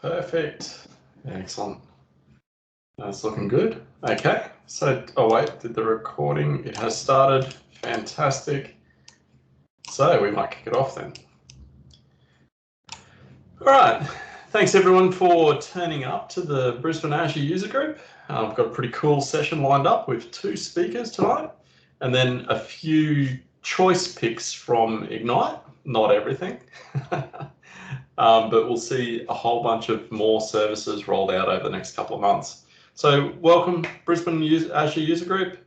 Perfect. Excellent. That's looking good. Okay, so, oh wait, did the recording, it has started. Fantastic. So we might kick it off then. All right, thanks everyone for turning up to the Brisbane Azure User Group. I've got a pretty cool session lined up with 2 speakers tonight, and then a few choice picks from Ignite, not everything. But we'll see a whole bunch of more services rolled out over the next couple of months. So welcome Brisbane Azure User Group.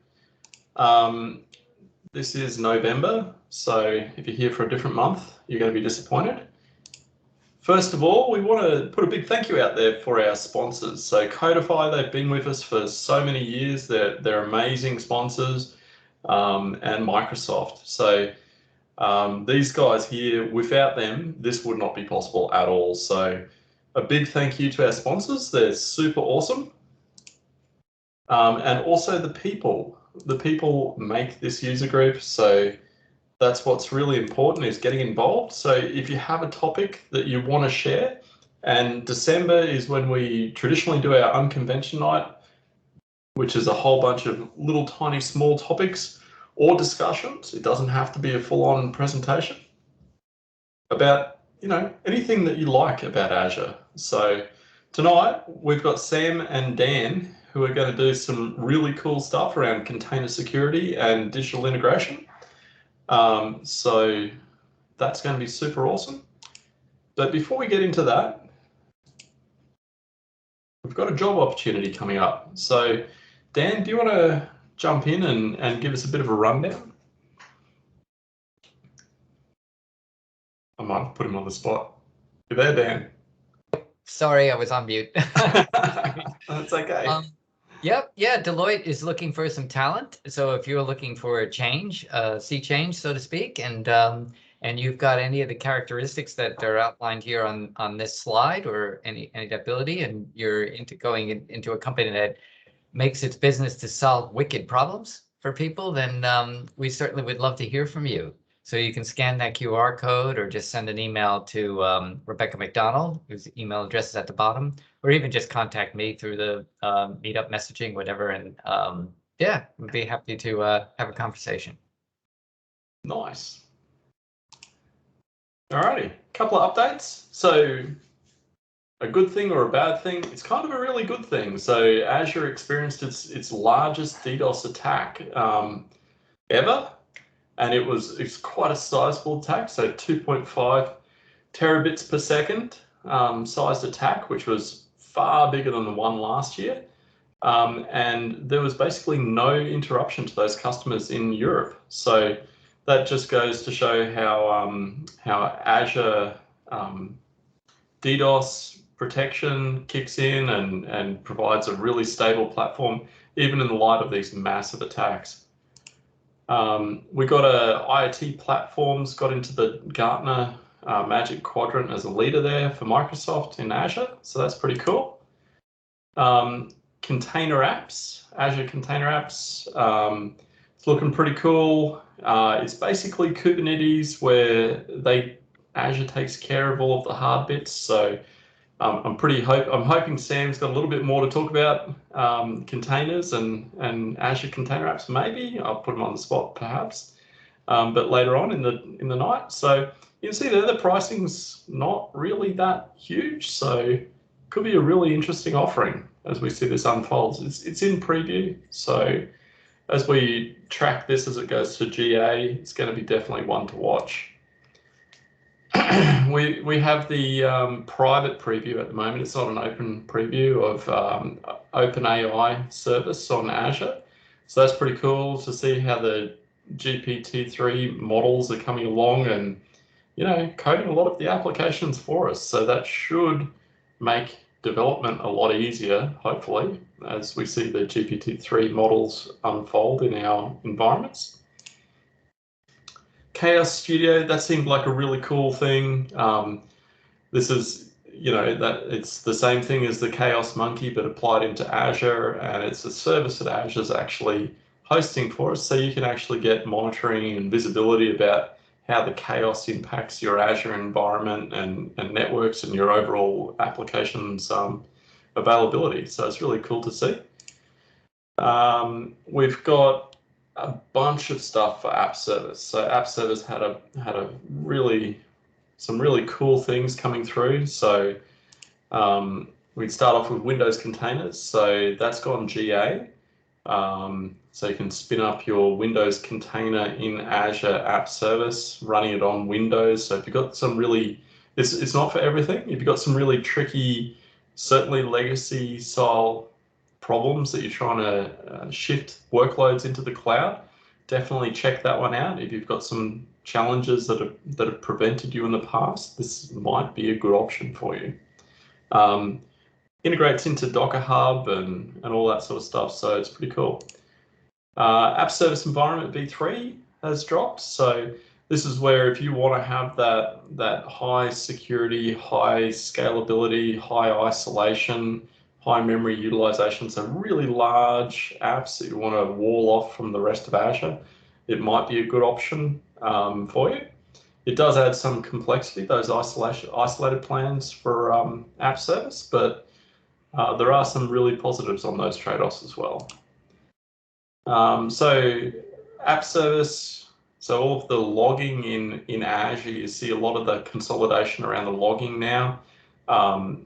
This is November, so if you're here for a different month, you're going to be disappointed. First of all, we want to put a big thank you out there for our sponsors. So Codify, they've been with us for so many years. They're amazing sponsors, and Microsoft. So these guys here, without them, this would not be possible at all. So a big thank you to our sponsors. They're super awesome. And also the people. The people make this user group. So that's what's really important, is getting involved. So if you have a topic that you want to share, and December is when we traditionally do our unconvention night, which is a whole bunch of little tiny small topics or discussions. It doesn't have to be a full-on presentation about, anything that you like about Azure. So tonight we've got Sam and Dan who are going to do some really cool stuff around container security and digital integration. So that's going to be super awesome. But before we get into that, we've got a job opportunity coming up. So Dan, do you want to jump in and give us a bit of a rundown? I might have put him on the spot. You there, Dan? Sorry, I was on mute. That's okay. Yep, yeah, Deloitte is looking for some talent. So if you're looking for a change, sea change, so to speak, and you've got any of the characteristics that are outlined here on this slide, or any ability, and you're going into a company that makes its business to solve wicked problems for people, then we certainly would love to hear from you. So you can scan that QR code or just send an email to Rebecca McDonald, whose email address is at the bottom, or even just contact me through the meetup messaging, whatever. And yeah, we'd be happy to have a conversation. Nice. Alrighty, couple of updates. So a good thing or a bad thing? It's kind of a really good thing. So Azure experienced its largest DDoS attack ever. And it's quite a sizable attack, so 2.5 terabits per second sized attack, which was far bigger than the one last year. And there was basically no interruption to those customers in Europe. So that just goes to show how Azure DDoS protection kicks in and provides a really stable platform, even in the light of these massive attacks. We got IoT platforms, got into the Gartner Magic Quadrant as a leader there for Microsoft in Azure, so that's pretty cool. Container apps, Azure Container Apps, it's looking pretty cool. It's basically Kubernetes where Azure takes care of all of the hard bits. So I'm hoping Sam's got a little bit more to talk about containers and Azure Container Apps. Maybe I'll put him on the spot, perhaps, but later on in the night. So you can see there the pricing's not really that huge, so could be a really interesting offering as we see this unfolds. It's in preview, so as we track this as it goes to GA, it's going to be definitely one to watch. We have the private preview at the moment. It's not an open preview of OpenAI service on Azure. So that's pretty cool to see how the GPT-3 models are coming along and, coding a lot of the applications for us. So that should make development a lot easier, hopefully, as we see the GPT-3 models unfold in our environments. Chaos Studio, that seemed like a really cool thing. This is, that it's the same thing as the Chaos Monkey, but applied into Azure, and it's a service that Azure's actually hosting for us, so you can actually get monitoring and visibility about how the chaos impacts your Azure environment and networks and your overall applications availability. So it's really cool to see. We've got a bunch of stuff for App Service. So App Service had some really cool things coming through. So we'd start off with Windows containers. So that's gone GA. So you can spin up your Windows container in Azure App Service, running it on Windows. So if you've got some really, it's not for everything. If you've got some really tricky, certainly legacy style problems that you're trying to shift workloads into the cloud, definitely check that one out. If you've got some challenges that have prevented you in the past, this might be a good option for you. Integrates into Docker Hub and all that sort of stuff, so it's pretty cool. App Service Environment v3 has dropped, so this is where if you want to have that high security, high scalability, high isolation, high memory utilization, so really large apps that you want to wall off from the rest of Azure, it might be a good option for you. It does add some complexity, those isolated plans for App Service, but there are some really positives on those trade-offs as well. So App Service, so all of the logging in Azure, you see a lot of the consolidation around the logging now.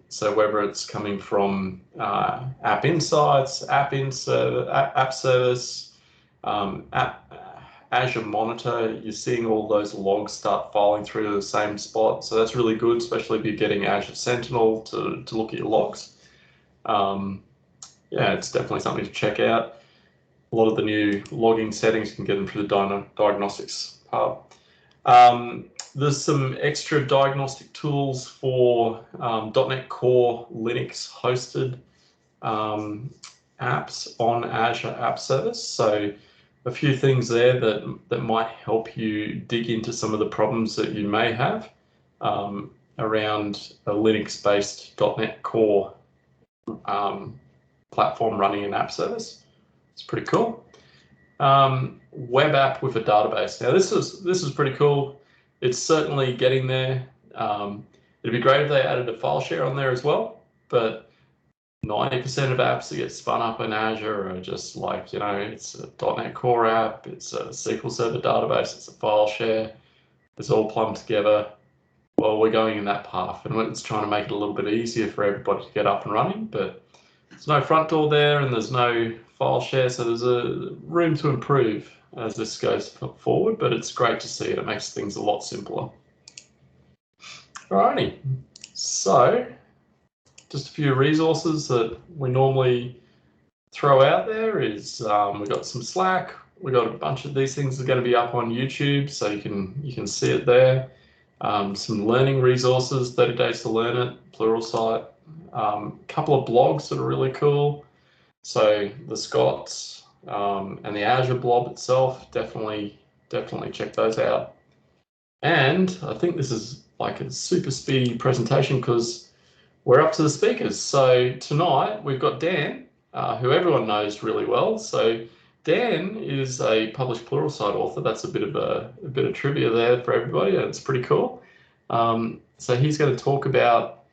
So whether it's coming from App Insights, App Service, Azure Monitor, you're seeing all those logs start filing through to the same spot. So that's really good, especially if you're getting Azure Sentinel to look at your logs. Yeah, it's definitely something to check out. A lot of the new logging settings, you can get them through the diagnostics hub. There's some extra diagnostic tools for .NET Core Linux hosted apps on Azure App Service. So a few things there that might help you dig into some of the problems that you may have around a Linux-based .NET Core platform running an app service. It's pretty cool. Web app with a database. Now this is pretty cool. It's certainly getting there. It'd be great if they added a file share on there as well, but 90% of apps that get spun up in Azure are just like, you know, it's a .NET Core app, it's a SQL Server database, it's a file share, it's all plumbed together. Well, we're going in that path, and it's trying to make it a little bit easier for everybody to get up and running, but there's no front door there and there's no file share, so there's a room to improve as this goes forward, but it's great to see it. It makes things a lot simpler. Alrighty, so just a few resources that we normally throw out there is we've got some Slack, we've got a bunch of these things that are going to be up on YouTube, so you can see it there. Some learning resources, 30 Days to Learn It, Pluralsight, a couple of blogs that are really cool. So the Scots and the Azure blob itself, definitely check those out. And I think this is like a super speedy presentation because we're up to the speakers. So tonight we've got Dan, who everyone knows really well. So Dan is a published Pluralsight author. That's a bit of trivia there for everybody. It's pretty cool. So he's going to talk about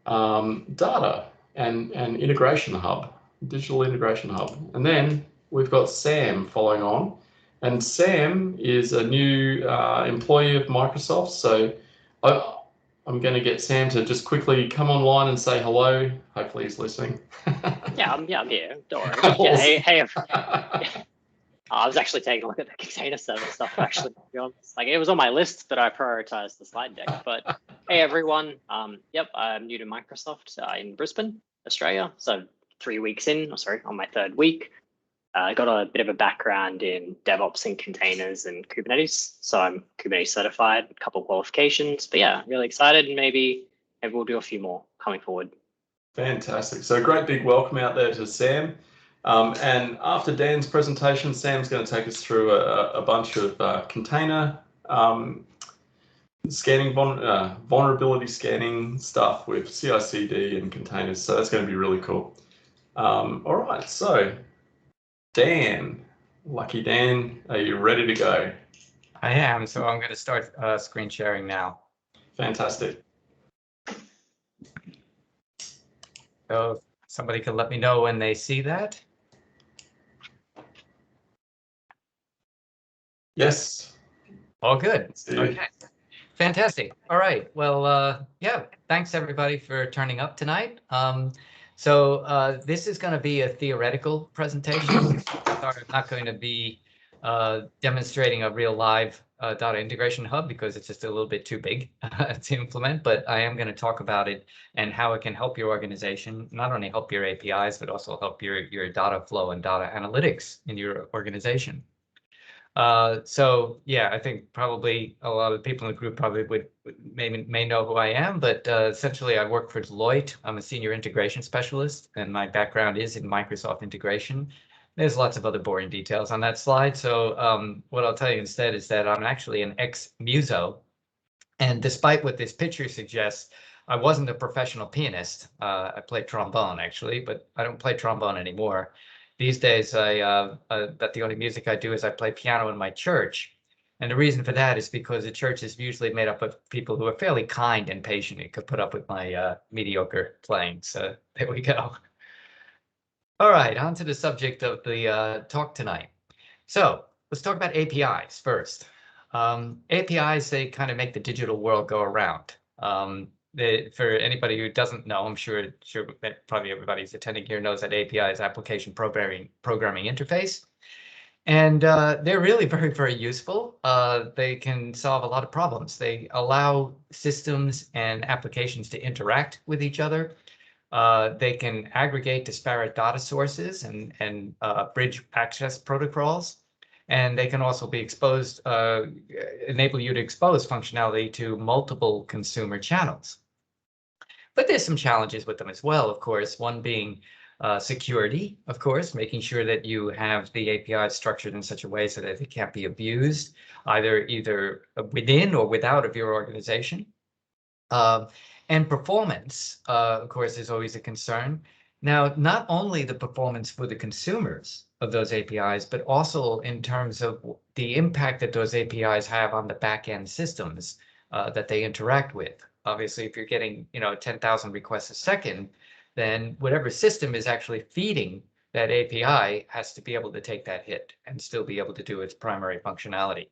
data and integration hub, digital integration hub. And then we've got Sam following on. And Sam is a new employee of Microsoft. So I'm going to get Sam to just quickly come online and say hello. Hopefully he's listening. Yeah, I'm here. Don't worry. Yeah, hey. I was actually taking a look at the container server stuff, actually, to be honest. Like, it was on my list, but I prioritized the slide deck. But hey, everyone. Yep, I'm new to Microsoft in Brisbane, Australia. So 3 weeks in, on my 3rd week. I got a bit of a background in DevOps and containers and Kubernetes. So I'm Kubernetes certified, a couple of qualifications. But yeah, really excited. And maybe we'll do a few more coming forward. Fantastic. So great big welcome out there to Sam. And after Dan's presentation, Sam's going to take us through a bunch of container scanning, vulnerability scanning stuff with CI/CD and containers. So that's going to be really cool. All right, so Dan, lucky Dan, are you ready to go? I am, so I'm going to start screen sharing now. Fantastic. So if somebody can let me know when they see that. Yes. All good. See. Okay. Fantastic. All right. Well, yeah, thanks everybody for turning up tonight. So this is going to be a theoretical presentation. I'm not going to be demonstrating a real live data integration hub because it's just a little bit too big to implement, but I am going to talk about it and how it can help your organization, not only help your APIs, but also help your data flow and data analytics in your organization. So yeah, I think probably a lot of people in the group probably may know who I am, but essentially I work for Deloitte. I'm a senior integration specialist, and my background is in Microsoft integration. There's lots of other boring details on that slide. So what I'll tell you instead is that I'm actually an ex-muso, and despite what this picture suggests, I wasn't a professional pianist. I played trombone actually, but I don't play trombone anymore. These days, that the only music I do is I play piano in my church. And the reason for that is because the church is usually made up of people who are fairly kind and patient and could put up with my mediocre playing. So there we go. All right, on to the subject of the talk tonight. So let's talk about APIs first. APIs, they kind of make the digital world go around. For anybody who doesn't know, I'm sure probably everybody who's attending here knows that API is application programming interface. And they're really very, very useful. They can solve a lot of problems. They allow systems and applications to interact with each other. They can aggregate disparate data sources and bridge access protocols. And they can also be exposed, enable you to expose functionality to multiple consumer channels. But there's some challenges with them as well, of course, one being security, of course, making sure that you have the API structured in such a way so that it can't be abused, either within or without of your organization. And performance, of course, is always a concern. Now, not only the performance for the consumers of those APIs, but also in terms of the impact that those APIs have on the back-end systems that they interact with. Obviously, if you're getting 10,000 requests a second, then whatever system is actually feeding that API has to be able to take that hit and still be able to do its primary functionality.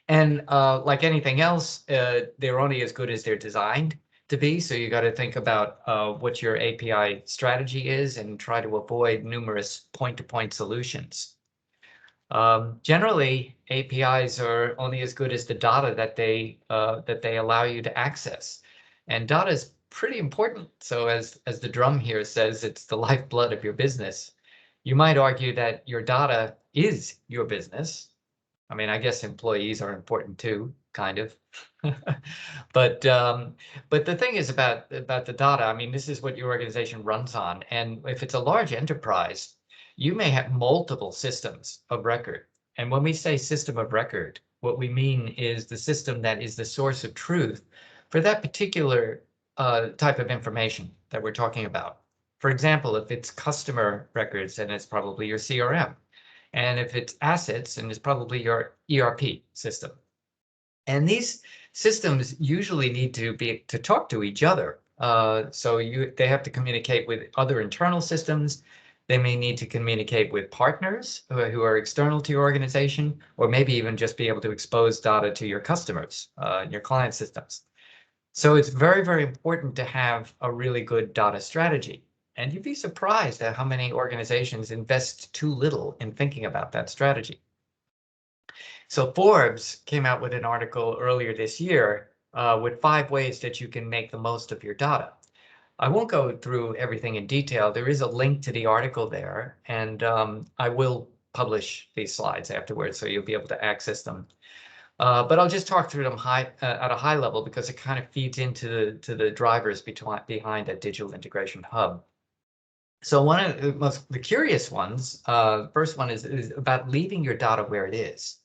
And like anything else, they're only as good as they're designed to be. So you got to think about what your API strategy is and try to avoid numerous point-to-point solutions. Generally, APIs are only as good as the data that they allow you to access, and data is pretty important. So as the drum here says, it's the lifeblood of your business. You might argue that your data is your business. I mean, I guess employees are important too, kind of. But the thing is about the data, I mean, this is what your organization runs on. And if it's a large enterprise, you may have multiple systems of record. And when we say system of record, what we mean is the system that is the source of truth for that particular type of information that we're talking about. For example, if it's customer records, then it's probably your CRM. And if it's assets, and it's probably your ERP system. And these systems usually need to talk to each other. So they have to communicate with other internal systems. They may need to communicate with partners who are external to your organization, or maybe even just be able to expose data to your customers, your client systems. So it's very, very important to have a really good data strategy. And you'd be surprised at how many organizations invest too little in thinking about that strategy. So Forbes came out with an article earlier this year with 5 ways that you can make the most of your data. I won't go through everything in detail. There is a link to the article there, and I will publish these slides afterwards, so you'll be able to access them. But I'll just talk through them at a high level because it kind of feeds into the drivers behind a digital integration hub. So one of the curious ones, first one is about leaving your data where it is.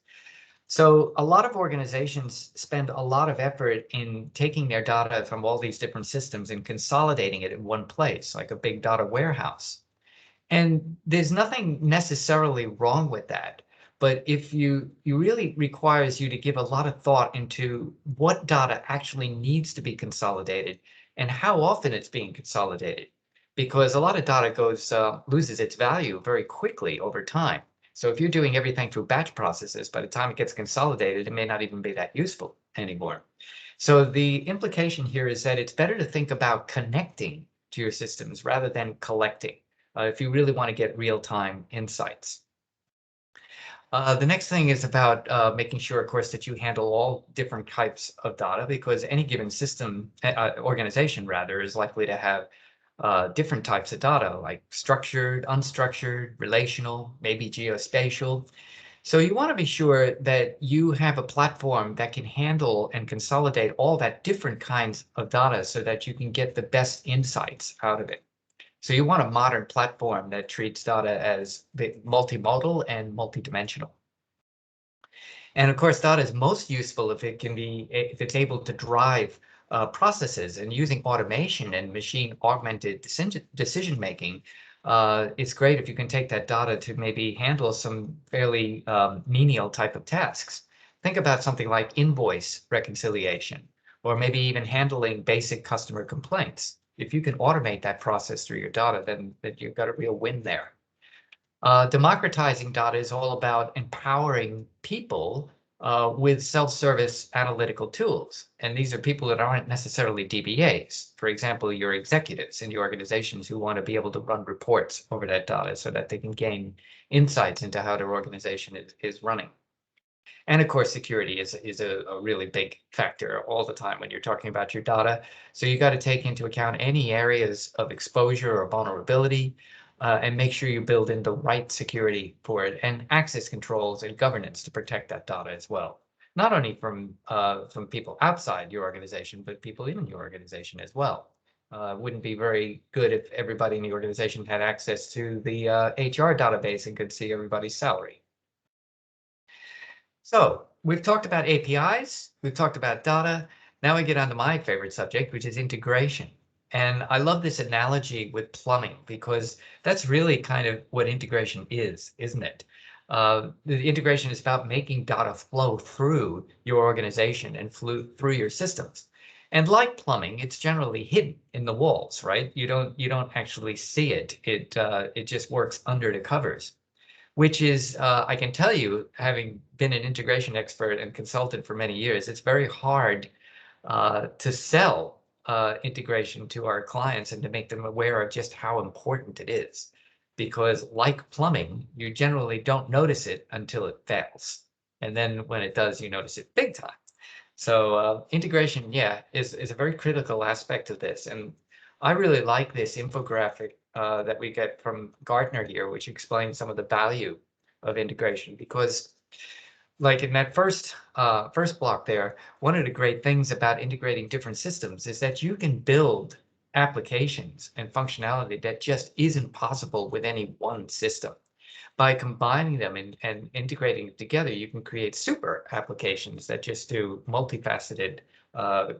So a lot of organizations spend a lot of effort in taking their data from all these different systems and consolidating it in one place, like a big data warehouse. And there's nothing necessarily wrong with that. But if you really requires you to give a lot of thought into what data actually needs to be consolidated and how often it's being consolidated, because a lot of data loses its value very quickly over time. So if you're doing everything through batch processes, by the time it gets consolidated, it may not even be that useful anymore. So the implication here is that it's better to think about connecting to your systems rather than collecting, if you really want to get real-time insights. The next thing is about making sure, of course, that you handle all different types of data, because any given system, organization rather, is likely to have different types of data, like structured, unstructured, relational, maybe geospatial. So you want to be sure that you have a platform that can handle and consolidate all that different kinds of data so that you can get the best insights out of it. So you want a modern platform that treats data as multimodal and multidimensional. And of course, data is most useful if it's able to drive processes, and using automation and machine augmented decision making. It's great if you can take that data to maybe handle some fairly menial type of tasks. Think about something like invoice reconciliation, or maybe even handling basic customer complaints. If you can automate that process through your data, then you've got a real win there. Democratizing data is all about empowering people with self-service analytical tools. And these are people that aren't necessarily DBAs. For example, your executives in your organizations who want to be able to run reports over that data so that they can gain insights into how their organization is running. And of course, security is a really big factor all the time when you're talking about your data. So you got to take into account any areas of exposure or vulnerability, and make sure you build in the right security for it, and access controls and governance to protect that data as well. Not only from people outside your organization, but people in your organization as well. Wouldn't be very good if everybody in the organization had access to the HR database and could see everybody's salary. So we've talked about APIs, we've talked about data. Now we get on to my favorite subject, which is integration. And I love this analogy with plumbing, because that's really kind of what integration is, isn't it? The integration is about making data flow through your organization and through your systems. And like plumbing, it's generally hidden in the walls, right? You don't actually see it. It just works under the covers, which is, I can tell you, having been an integration expert and consultant for many years, it's very hard to sell integration to our clients and to make them aware of just how important it is. Because like plumbing, you generally don't notice it until it fails. And then when it does, you notice it big time. So integration, yeah, is a very critical aspect of this. And I really like this infographic that we get from Gartner here, which explains some of the value of integration, because like in that first block there, one of the great things about integrating different systems is that you can build applications and functionality that just isn't possible with any one system. By combining them and integrating it together, you can create super applications that just do multifaceted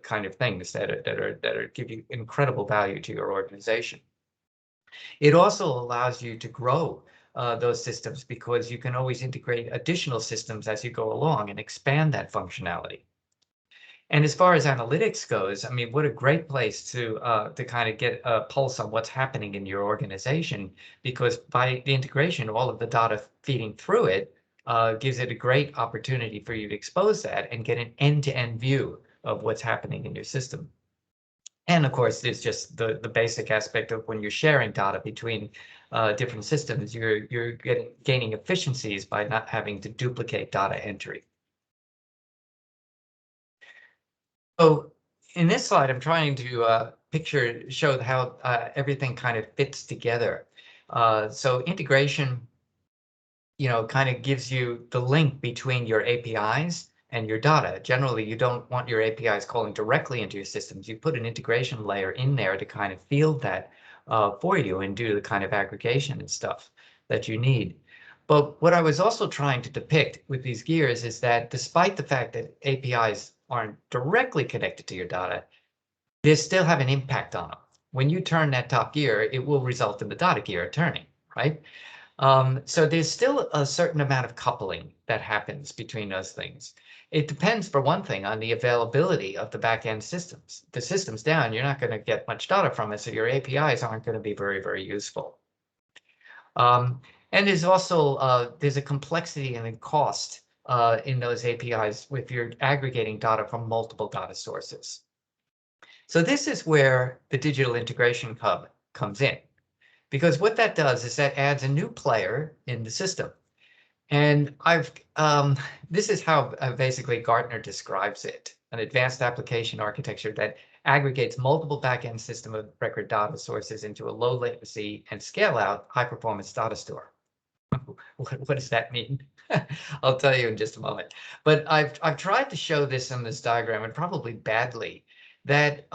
kind of things that give you incredible value to your organization. It also allows you to grow those systems, because you can always integrate additional systems as you go along and expand that functionality. And as far as analytics goes, I mean, what a great place to kind of get a pulse on what's happening in your organization, because by the integration, all of the data feeding through it gives it a great opportunity for you to expose that and get an end-to-end view of what's happening in your system. And of course, there's just the basic aspect of when you're sharing data between different systems, you're gaining efficiencies by not having to duplicate data entry. So in this slide, I'm trying to show how everything kind of fits together. So integration, kind of gives you the link between your APIs and your data. Generally, you don't want your APIs calling directly into your systems. You put an integration layer in there to kind of field that for you and do the kind of aggregation and stuff that you need. But what I was also trying to depict with these gears is that despite the fact that APIs aren't directly connected to your data, they still have an impact on them. When you turn that top gear, it will result in the data gear turning, right? So there's still a certain amount of coupling that happens between those things. It depends, for one thing, on the availability of the back-end systems. If the system's down, you're not going to get much data from it, so your APIs aren't going to be very, very useful. And there's also there's a complexity and a cost in those APIs if you're aggregating data from multiple data sources. So this is where the Digital Integration Hub comes in, because what that does is that adds a new player in the system. And this is how basically Gartner describes it: an advanced application architecture that aggregates multiple backend system of record data sources into a low latency and scale out high performance data store. What does that mean? I'll tell you in just a moment. But I've tried to show this in this diagram, and probably badly, that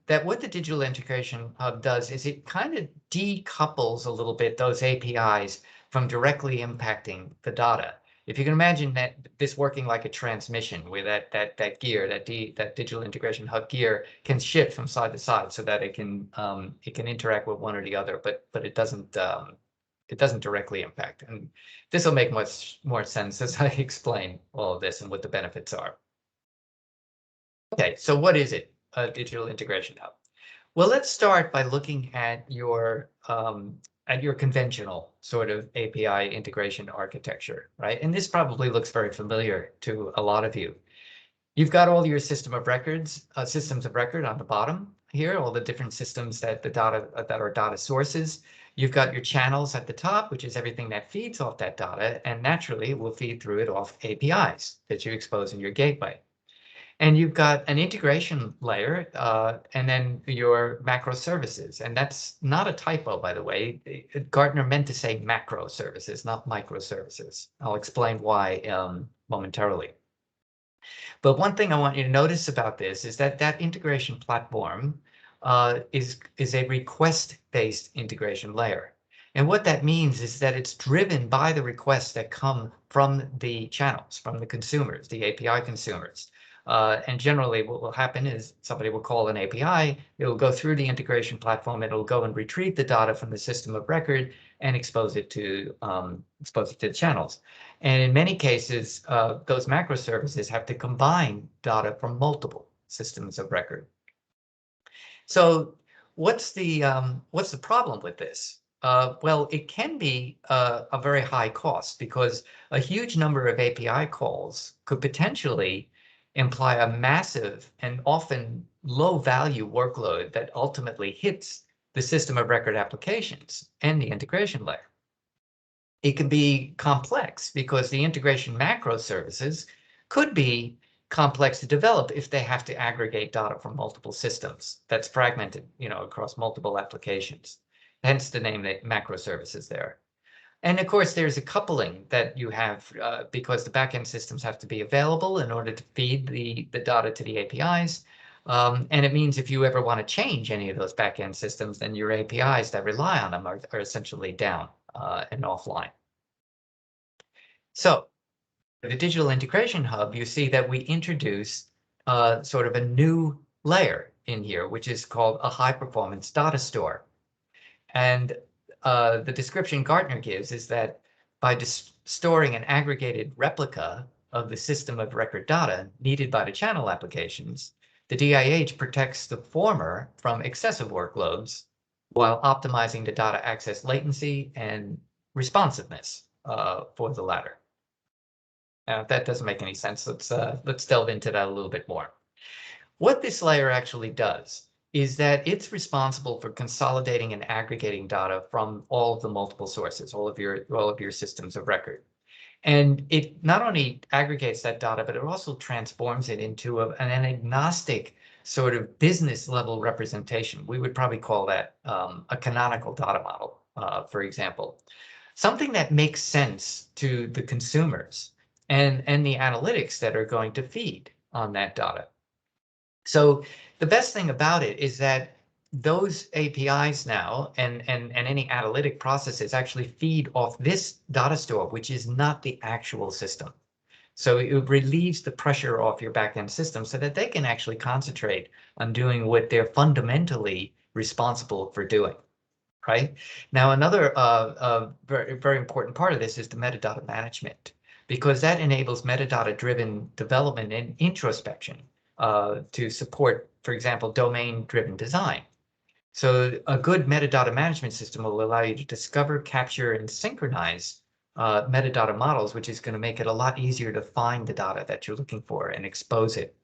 that what the Digital Integration Hub does is it kind of decouples a little bit those APIs from directly impacting the data. If you can imagine that this working like a transmission, where that gear, that Digital Integration Hub gear, can shift from side to side so that it can interact with one or the other, but it doesn't directly impact. And this will make much more sense as I explain all of this and what the benefits are. Okay, so what is it, a Digital Integration Hub? Well, let's start by looking at your conventional sort of API integration architecture, right? And this probably looks very familiar to a lot of you. You've got all your systems of record on the bottom here, all the different systems that are data sources. You've got your channels at the top, which is everything that feeds off that data, and naturally will feed through it off APIs that you expose in your gateway. And you've got an integration layer, and then your macro services. And that's not a typo, by the way. Gartner meant to say macro services, not microservices. I'll explain why momentarily. But one thing I want you to notice about this is that that integration platform is a request-based integration layer. And what that means is that it's driven by the requests that come from the channels, from the consumers, the API consumers. And generally what will happen is somebody will call an API, it will go through the integration platform, it'll go and retrieve the data from the system of record and expose it to the channels. And in many cases, those macro services have to combine data from multiple systems of record. So what's the problem with this? Well, it can be a very high cost, because a huge number of API calls could potentially imply a massive and often low value workload that ultimately hits the system of record applications and the integration layer. It can be complex because the integration macro services could be complex to develop if they have to aggregate data from multiple systems that's fragmented, across multiple applications. Hence the name macro services there. And of course, there's a coupling that you have because the backend systems have to be available in order to feed the data to the APIs. And it means if you ever want to change any of those backend systems, then your APIs that rely on them are essentially down and offline. So the Digital Integration Hub, you see that we introduce sort of a new layer in here, which is called a high performance data store. And the description Gartner gives is that by storing an aggregated replica of the system of record data needed by the channel applications, the DIH protects the former from excessive workloads while optimizing the data access latency and responsiveness for the latter. Now, if that doesn't make any sense, let's delve into that a little bit more. What this layer actually does is that it's responsible for consolidating and aggregating data from all of the multiple sources, all of your systems of record. And it not only aggregates that data, but it also transforms it into an agnostic sort of business level representation. We would probably call that a canonical data model, for example. Something that makes sense to the consumers and the analytics that are going to feed on that data. So the best thing about it is that those APIs now and any analytic processes actually feed off this data store, which is not the actual system. So it relieves the pressure off your backend system so that they can actually concentrate on doing what they're fundamentally responsible for doing. right? Now, another very important part of this is the metadata management, because that enables metadata-driven development and introspection to support, for example, domain-driven design. So a good metadata management system will allow you to discover, capture, and synchronize metadata models, which is going to make it a lot easier to find the data that you're looking for and expose it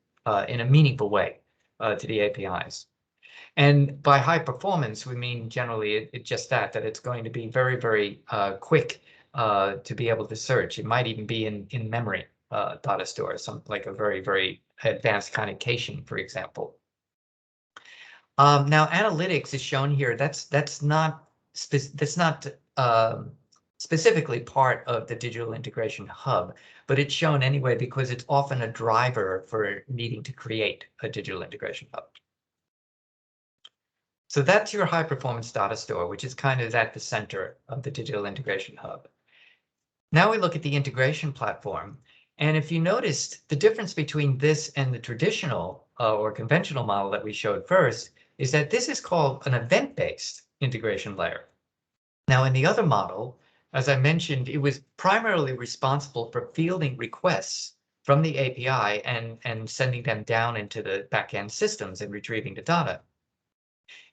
in a meaningful way to the APIs. And by high performance, we mean generally it's just that it's going to be very, very quick to be able to search. It might even be in memory data store, something like a very, very advanced kind of caching, for example. Now, analytics is shown here. That's not specifically part of the Digital Integration Hub, but it's shown anyway because it's often a driver for needing to create a Digital Integration Hub. So that's your high performance data store, which is kind of at the center of the Digital Integration Hub. Now we look at the integration platform. And if you noticed, the difference between this and the traditional or conventional model that we showed first is that this is called an event-based integration layer. Now, in the other model, as I mentioned, it was primarily responsible for fielding requests from the API and sending them down into the backend systems and retrieving the data.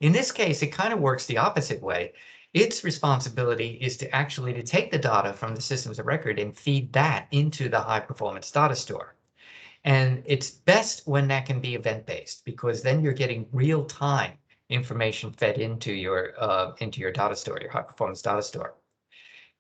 In this case, it kind of works the opposite way. Its responsibility is to actually take the data from the systems of record and feed that into the high performance data store. And it's best when that can be event-based, because then you're getting real-time information fed into your data store, your high-performance data store.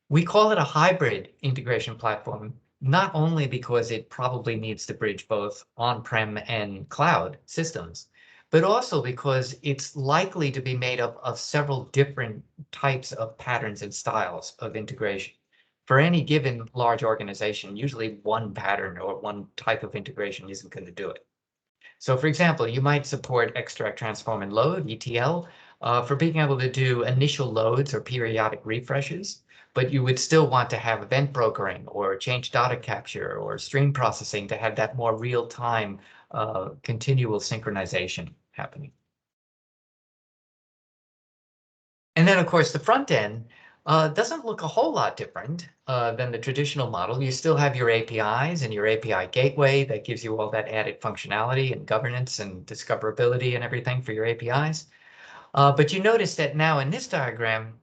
We call it a hybrid integration platform, not only because it probably needs to bridge both on-prem and cloud systems, but also because it's likely to be made up of several different types of patterns and styles of integration. For any given large organization, usually one pattern or one type of integration isn't going to do it. So for example, you might support extract, transform, and load, ETL, for being able to do initial loads or periodic refreshes, but you would still want to have event brokering or change data capture or stream processing to have that more real-time continual synchronization happening. And then, of course, the front end doesn't look a whole lot different than the traditional model. You still have your APIs and your API gateway that gives you all that added functionality and governance and discoverability and everything for your APIs. But you notice that now in this diagram,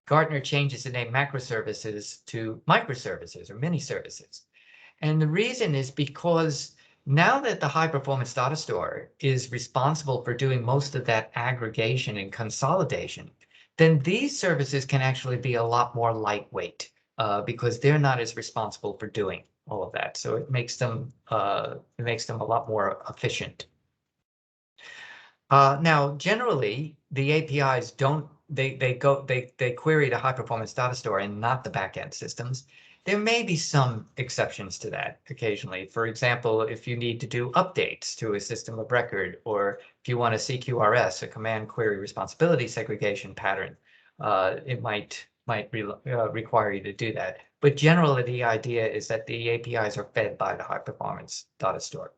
Gartner changes the name macroservices to microservices or mini services. And the reason is because now that the high performance data store is responsible for doing most of that aggregation and consolidation, then these services can actually be a lot more lightweight because they're not as responsible for doing all of that. So it makes them a lot more efficient. Now, generally, the APIs don't they query the high performance data store and not the backend systems. There may be some exceptions to that occasionally. For example, if you need to do updates to a system of record, or if you want a CQRS, a command query responsibility segregation pattern, it might require you to do that. But generally, the idea is that the APIs are fed by the high performance data store.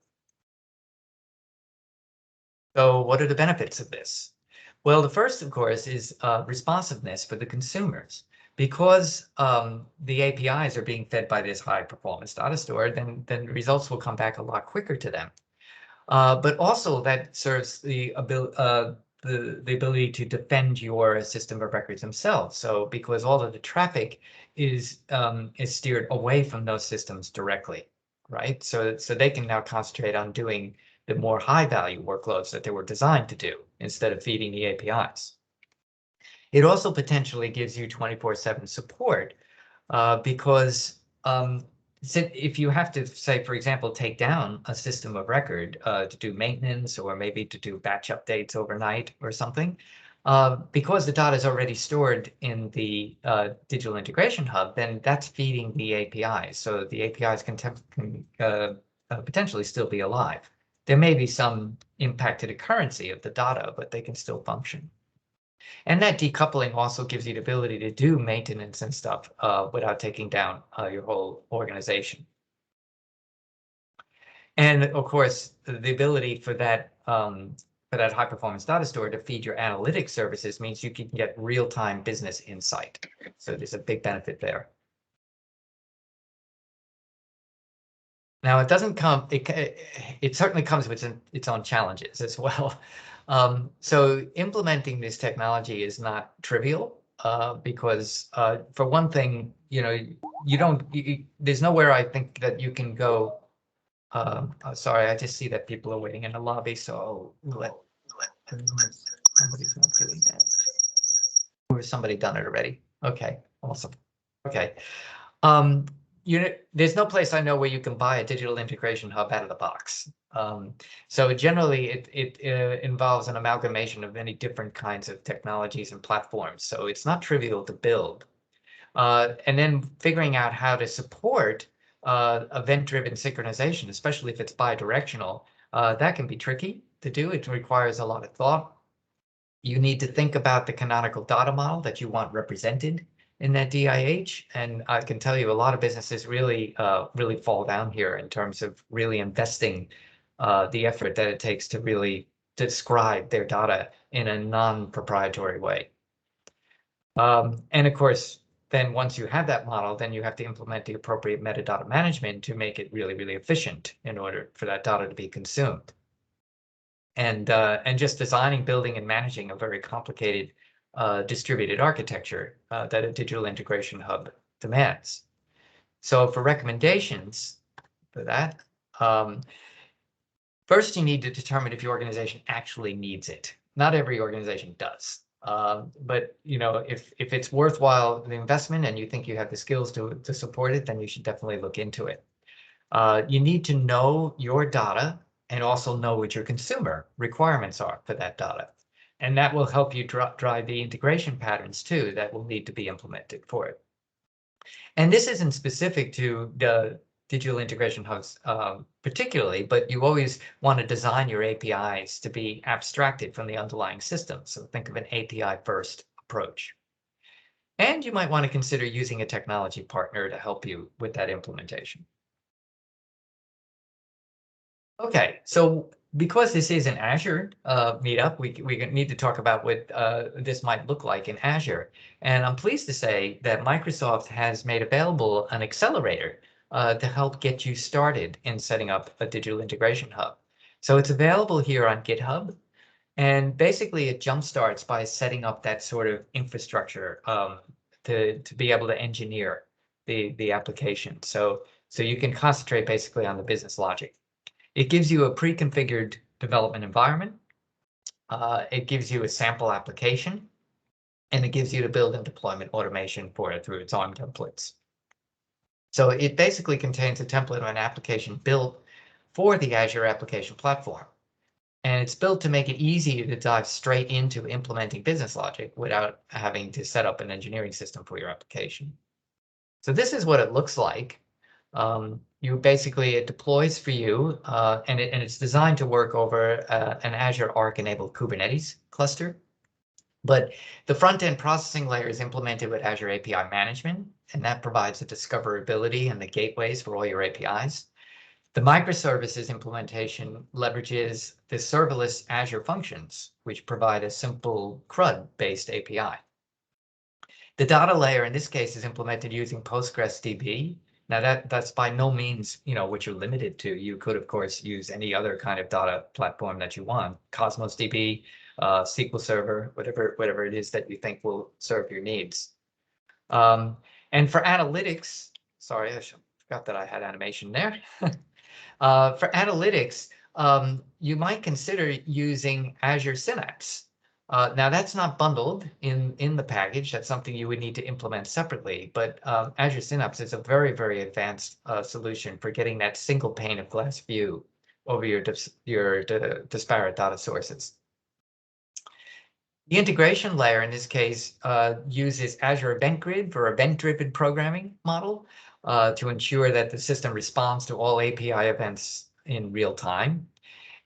So what are the benefits of this? Well, the first, of course, is responsiveness for the consumers. Because the APIs are being fed by this high performance data store, then results will come back a lot quicker to them. But also that serves the ability to defend your system of records themselves. So because all of the traffic is steered away from those systems directly, right? So they can now concentrate on doing the more high value workloads that they were designed to do instead of feeding the APIs. It also potentially gives you 24/7 support because if you have to, say, for example, take down a system of record to do maintenance or maybe to do batch updates overnight or something, because the data is already stored in the Digital Integration Hub, then that's feeding the APIs. So the APIs can potentially still be alive. There may be some impact to the currency of the data, but they can still function. And that decoupling also gives you the ability to do maintenance and stuff without taking down your whole organization. And of course, the ability for that for that high performance data store to feed your analytics services means you can get real-time business insight. So there's a big benefit there. Now, it doesn't come, it certainly comes with its own challenges as well. So implementing this technology is not trivial because for one thing, you know, there's nowhere I think that you can go. Sorry, I just see that people are waiting in the lobby, so I'll somebody's not doing that. Or has somebody done it already? Okay, awesome. Okay. There's no place I know where you can buy a digital integration hub out of the box. So generally, it involves an amalgamation of many different kinds of technologies and platforms. So it's not trivial to build. And then figuring out how to support event-driven synchronization, especially if it's bidirectional, that can be tricky to do. It requires a lot of thought. You need to think about the canonical data model that you want represented in that DIH. And I can tell you a lot of businesses really fall down here in terms of really investing the effort that it takes to really describe their data in a non-proprietary way. And of course, then once you have that model, then you have to implement the appropriate metadata management to make it really, really efficient in order for that data to be consumed. And just designing, building, and managing a very complicated distributed architecture that a digital integration hub demands. So for recommendations for that, first you need to determine if your organization actually needs it. Not every organization does. But you know, if it's worthwhile the investment and you think you have the skills to support it, then you should definitely look into it. You need to know your data and also know what your consumer requirements are for that data. And that will help you drive the integration patterns too that will need to be implemented for it. And this isn't specific to the digital integration hubs particularly, but you always want to design your APIs to be abstracted from the underlying system. So think of an API first approach. And you might want to consider using a technology partner to help you with that implementation. Okay, so because this is an Azure meetup, we need to talk about what this might look like in Azure. And I'm pleased to say that Microsoft has made available an accelerator to help get you started in setting up a digital integration hub. So it's available here on GitHub. And basically, it jumpstarts by setting up that sort of infrastructure to be able to engineer the application. So you can concentrate basically on the business logic. It gives you a pre-configured development environment. It gives you a sample application, and it gives you the build and deployment automation for it through its own templates. So it basically contains a template of an application built for the Azure application platform. And it's built to make it easy to dive straight into implementing business logic without having to set up an engineering system for your application. So this is what it looks like. It deploys for you, and it's designed to work over an Azure Arc-enabled Kubernetes cluster. But the front-end processing layer is implemented with Azure API management, and that provides the discoverability and the gateways for all your APIs. The microservices implementation leverages the serverless Azure functions, which provide a simple CRUD-based API. The data layer in this case is implemented using PostgreSDB. Now that's by no means, you know, what you're limited to. You could, of course, use any other kind of data platform that you want, Cosmos DB, SQL Server, whatever it is that you think will serve your needs. And for analytics, sorry, I forgot that I had animation there. For analytics, you might consider using Azure Synapse. Now that's not bundled in the package. That's something you would need to implement separately. But Azure Synapse is a very, very advanced solution for getting that single pane of glass view over your disparate data sources. The integration layer in this case uses Azure Event Grid for event-driven programming model to ensure that the system responds to all API events in real time.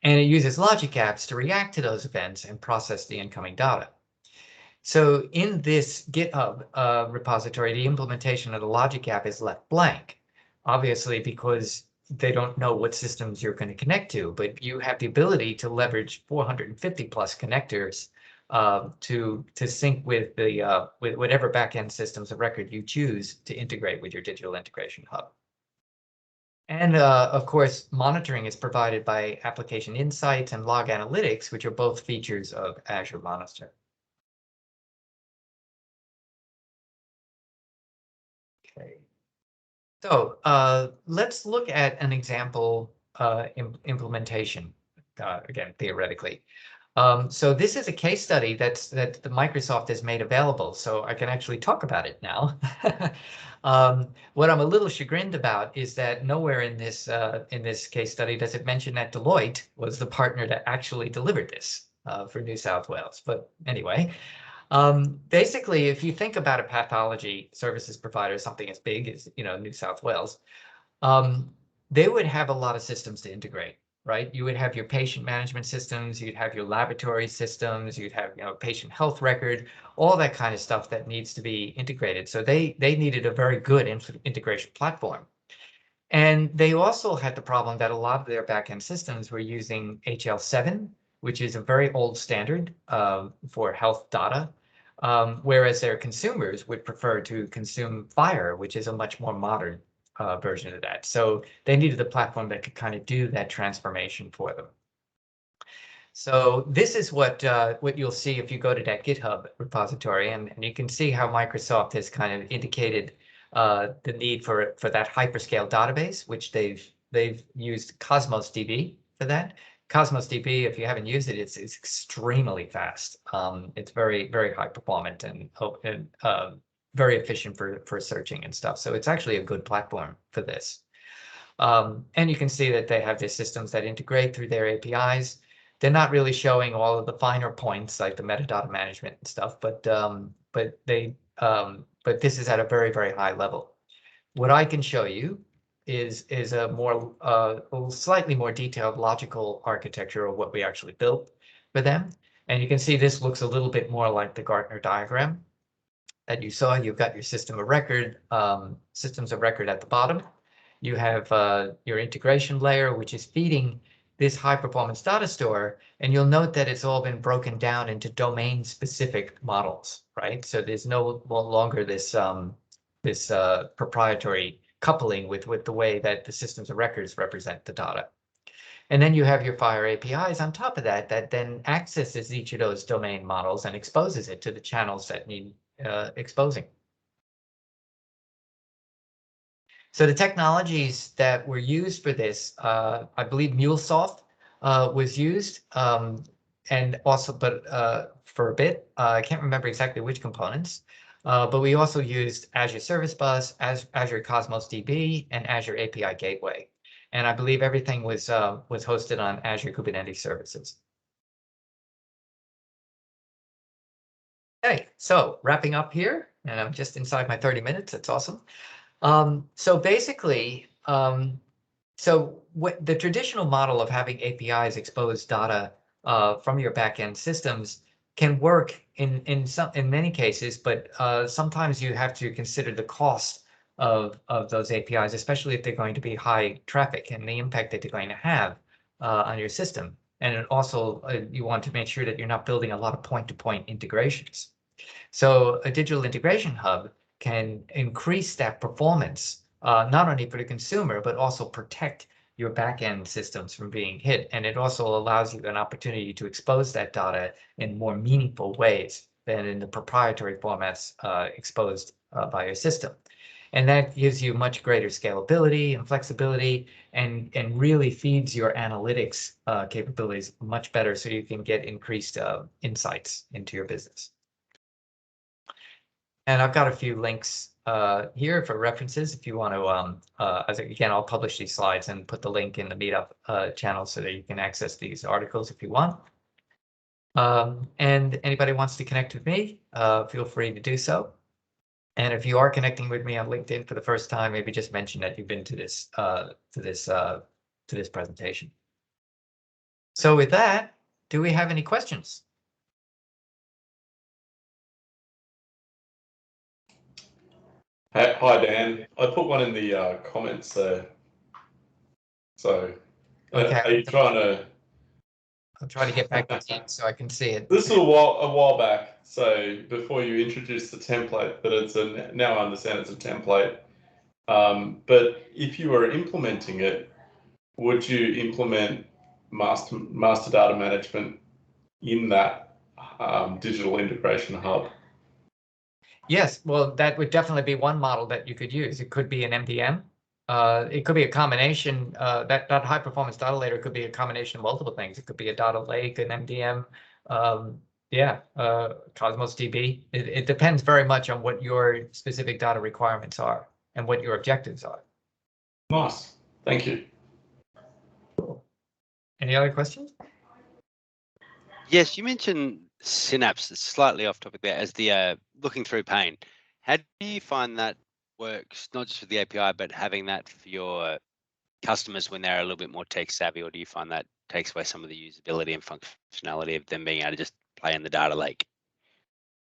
And it uses logic apps to react to those events and process the incoming data. So in this GitHub repository, the implementation of the logic app is left blank, obviously because they don't know what systems you're going to connect to, but you have the ability to leverage 450 plus connectors to sync with the with whatever backend systems of record you choose to integrate with your digital integration hub. And of course, monitoring is provided by Application Insights and Log Analytics, which are both features of Azure Monitor. Okay. So let's look at an example implementation, again, theoretically. So this is a case study that the Microsoft has made available, so I can actually talk about it now. What I'm a little chagrined about is that nowhere in this case study does it mention that Deloitte was the partner that actually delivered this for New South Wales. But anyway, basically, if you think about a pathology services provider, something as big as New South Wales, they would have a lot of systems to integrate, right? You would have your patient management systems, you'd have your laboratory systems, you'd have patient health record, all that kind of stuff that needs to be integrated. So they needed a very good integration platform. And they also had the problem that a lot of their backend systems were using HL7, which is a very old standard for health data, whereas their consumers would prefer to consume FHIR, which is a much more modern version of that. So they needed a platform that could kind of do that transformation for them. So this is what you'll see if you go to that GitHub repository, and you can see how Microsoft has kind of indicated the need for that hyperscale database, which they've used Cosmos DB for that. Cosmos DB, if you haven't used it, it's extremely fast. It's very, very high performant and very efficient for searching and stuff. So it's actually a good platform for this. And you can see that they have their systems that integrate through their APIs. They're not really showing all of the finer points like the metadata management and stuff, but this is at a very, very high level. What I can show you is a more slightly more detailed logical architecture of what we actually built for them. And you can see this looks a little bit more like the Gartner diagram that you saw. You've got your systems of record at the bottom. You have your integration layer, which is feeding this high performance data store. And you'll note that it's all been broken down into domain specific models, right? So there's no longer this proprietary coupling with the way that the systems of records represent the data. And then you have your FHIR APIs on top of that then accesses each of those domain models and exposes it to the channels that need exposing. So the technologies that were used for this, I believe MuleSoft was used, and also, for a bit, I can't remember exactly which components, but we also used Azure Service Bus, Azure Cosmos DB, and Azure API Gateway. And I believe everything was hosted on Azure Kubernetes Services. Okay, so wrapping up here, and I'm just inside my 30 minutes. That's awesome. So basically, so what the traditional model of having APIs expose data from your backend systems can work in many cases, but sometimes you have to consider the cost of those APIs, especially if they're going to be high traffic and the impact that they're going to have on your system. And also, you want to make sure that you're not building a lot of point-to-point integrations. So a digital integration hub can increase that performance, not only for the consumer, but also protect your backend systems from being hit. And it also allows you an opportunity to expose that data in more meaningful ways than in the proprietary formats exposed by your system. And that gives you much greater scalability and flexibility and really feeds your analytics capabilities much better so you can get increased insights into your business. And I've got a few links here for references if you want to, again, I'll publish these slides and put the link in the Meetup channel so that you can access these articles if you want. And anybody wants to connect with me, feel free to do so. And if you are connecting with me on LinkedIn for the first time, maybe just mention that you've been to this presentation. So with that, do we have any questions? Hi, Dan. I put one in the comments there. So Okay. are you trying to? I'll try to get back to Teams so I can see it. This was a while back, so before you introduced the template, but now I understand it's a template. But if you were implementing it, would you implement master data management in that digital integration hub? Yes, well, that would definitely be one model that you could use. It could be an MDM. It could be a combination. That high performance data layer could be a combination of multiple things. It could be a data lake, an MDM, Cosmos DB. It depends very much on what your specific data requirements are and what your objectives are. Nice, thank you. Any other questions? Yes, you mentioned Synapse, it's slightly off topic there, as the looking through pane. How do you find that works, not just with the API, but having that for your customers when they're a little bit more tech savvy, or do you find that takes away some of the usability and functionality of them being able to just play in the data lake?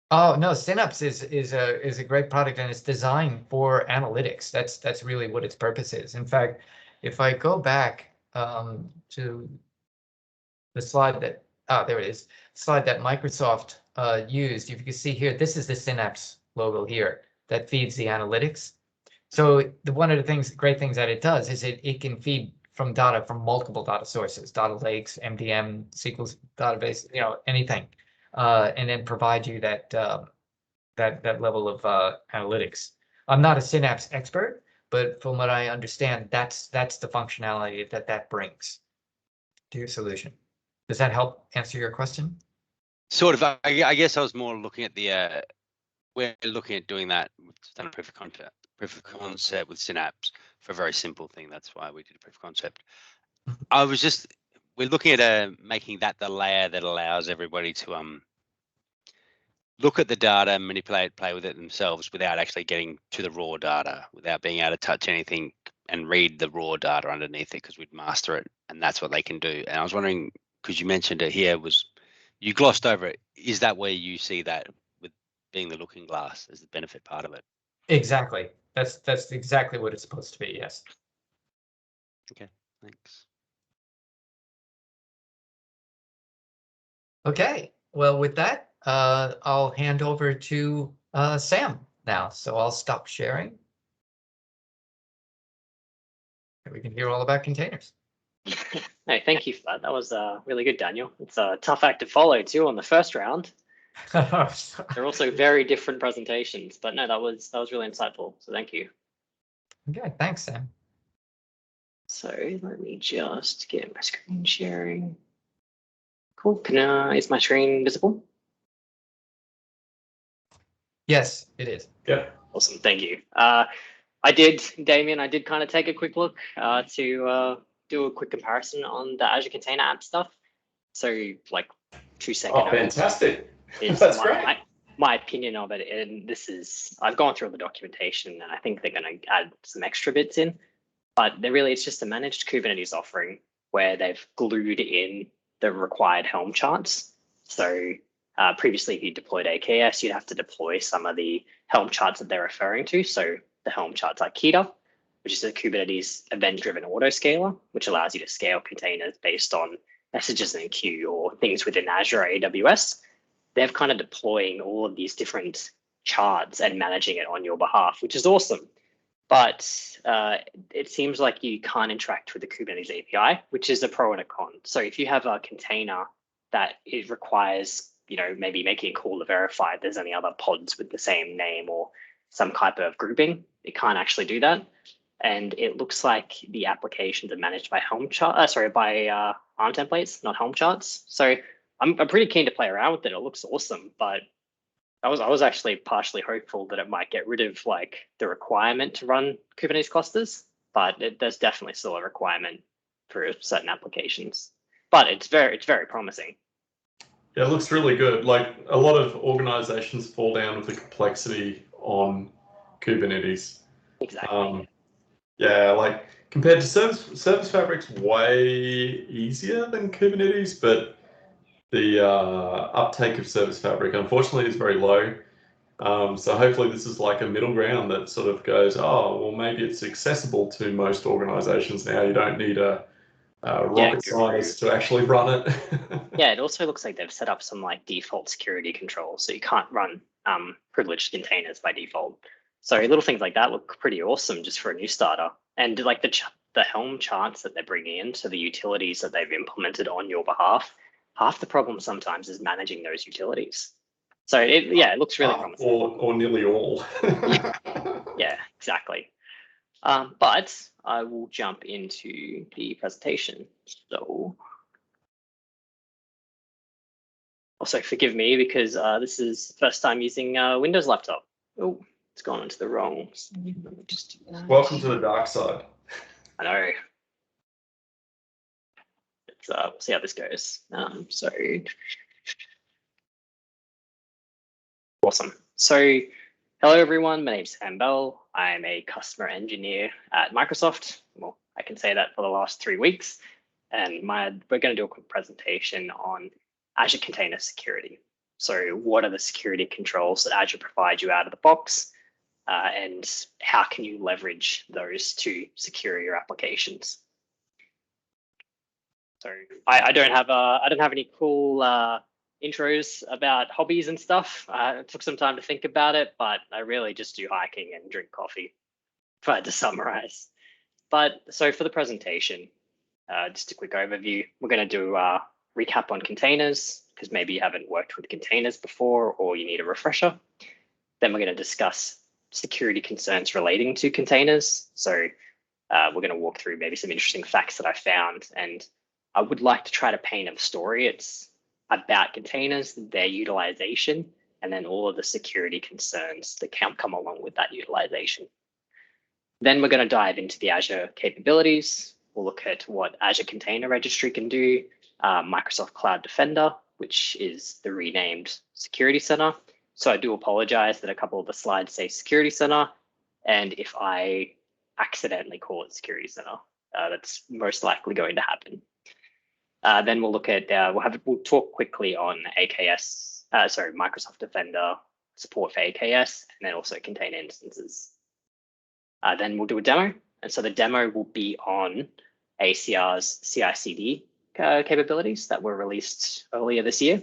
Oh no, Synapse is a great product, and it's designed for analytics. That's really what its purpose is. In fact, if I go back to the slide that there it is, slide that Microsoft used, you can see here, this is the Synapse logo here that feeds the analytics. So one of the great things that it does is it can feed from data from multiple data sources, data lakes, MDM, SQL database, anything, and then provide you that that level of analytics. I'm not a Synapse expert, but from what I understand, that's the functionality that brings to your solution. Does that help answer your question? Sort of. I guess I was more looking at the we're looking at doing that with proof of concept with Synapse for a very simple thing. That's why we did a proof of concept. We're looking at making that the layer that allows everybody to look at the data, manipulate, play with it themselves without actually getting to the raw data, without being able to touch anything and read the raw data underneath it, because we'd master it, and that's what they can do. And I was wondering, because you mentioned it here, you glossed over it. Is that where you see that with being the looking glass as the benefit part of it? Exactly. That's exactly what it's supposed to be. Yes. Okay. Thanks. Okay. Well, with that, I'll hand over to Sam now. So I'll stop sharing. And we can hear all about containers. Hey, thank you for that. That was really good, Daniel. It's a tough act to follow too on the first round. They're also very different presentations, but no, that was really insightful. So thank you. Okay, thanks, Sam. So let me just get my screen sharing. Cool. Is my screen visible? Yes, it is. Yeah. Awesome. Thank you. Damien, I did kind of take a quick look to do a quick comparison on the Azure Container App stuff. So like 2 seconds. Oh, fantastic. Is That's great. My opinion of it. And I've gone through the documentation, and I think they're going to add some extra bits in. But it's just a managed Kubernetes offering where they've glued in the required Helm charts. So previously, if you deployed AKS, you'd have to deploy some of the Helm charts that they're referring to. So the Helm charts like Kita, which is a Kubernetes event-driven autoscaler, which allows you to scale containers based on messages in a queue or things within Azure or AWS. They're kind of deploying all of these different charts and managing it on your behalf, which is awesome. But it seems like you can't interact with the Kubernetes API, which is a pro and a con. So if you have a container that it requires, maybe making a call to verify if there's any other pods with the same name or some type of grouping, it can't actually do that. And it looks like the applications are managed by ARM templates, not Helm charts. So I'm pretty keen to play around with it. It looks awesome, but I was actually partially hopeful that it might get rid of like the requirement to run Kubernetes clusters, but there's definitely still a requirement for certain applications. But it's very promising. Yeah, it looks really good. Like a lot of organizations fall down with the complexity on Kubernetes. Exactly. Yeah, like compared to Service Fabric's way easier than Kubernetes, but the uptake of Service Fabric, unfortunately, is very low. So hopefully this is like a middle ground that sort of goes, oh, well, maybe it's accessible to most organizations now. You don't need a rocket scientist to actually run it. Yeah, it also looks like they've set up some like default security controls, so you can't run privileged containers by default. So little things like that look pretty awesome just for a new starter. And like the Helm charts that they're bringing in, so the utilities that they've implemented on your behalf, half the problem sometimes is managing those utilities. So it looks really promising. Or nearly all. Yeah, exactly. But I will jump into the presentation. So also forgive me because this is first time using Windows laptop. Oh, it's gone into the wrong. Let me just do that. Welcome to the dark side. I know. We'll see how this goes. So awesome. So hello everyone, my name is Sam Bell. I'm a customer engineer at Microsoft. Well, I can say that for the last 3 weeks. And we're going to do a quick presentation on Azure Container Security. So what are the security controls that Azure provides you out of the box? And how can you leverage those to secure your applications? So I don't have any cool intros about hobbies and stuff. It took some time to think about it, but I really just do hiking and drink coffee, if I had to summarize. But so for the presentation, just a quick overview, we're going to do a recap on containers, because maybe you haven't worked with containers before or you need a refresher. Then we're going to discuss security concerns relating to containers. So we're going to walk through maybe some interesting facts that I found. And I would like to try to paint a story. It's about containers, their utilization, and then all of the security concerns that can come along with that utilization. Then we're going to dive into the Azure capabilities. We'll look at what Azure Container Registry can do, Microsoft Cloud Defender, which is the renamed Security Center. So I do apologize that a couple of the slides say Security Center. And if I accidentally call it Security Center, that's most likely going to happen. Then we'll look at, we'll talk quickly on Microsoft Defender support for AKS, and then also container instances. Then we'll do a demo. And so the demo will be on ACR's CI/CD capabilities that were released earlier this year.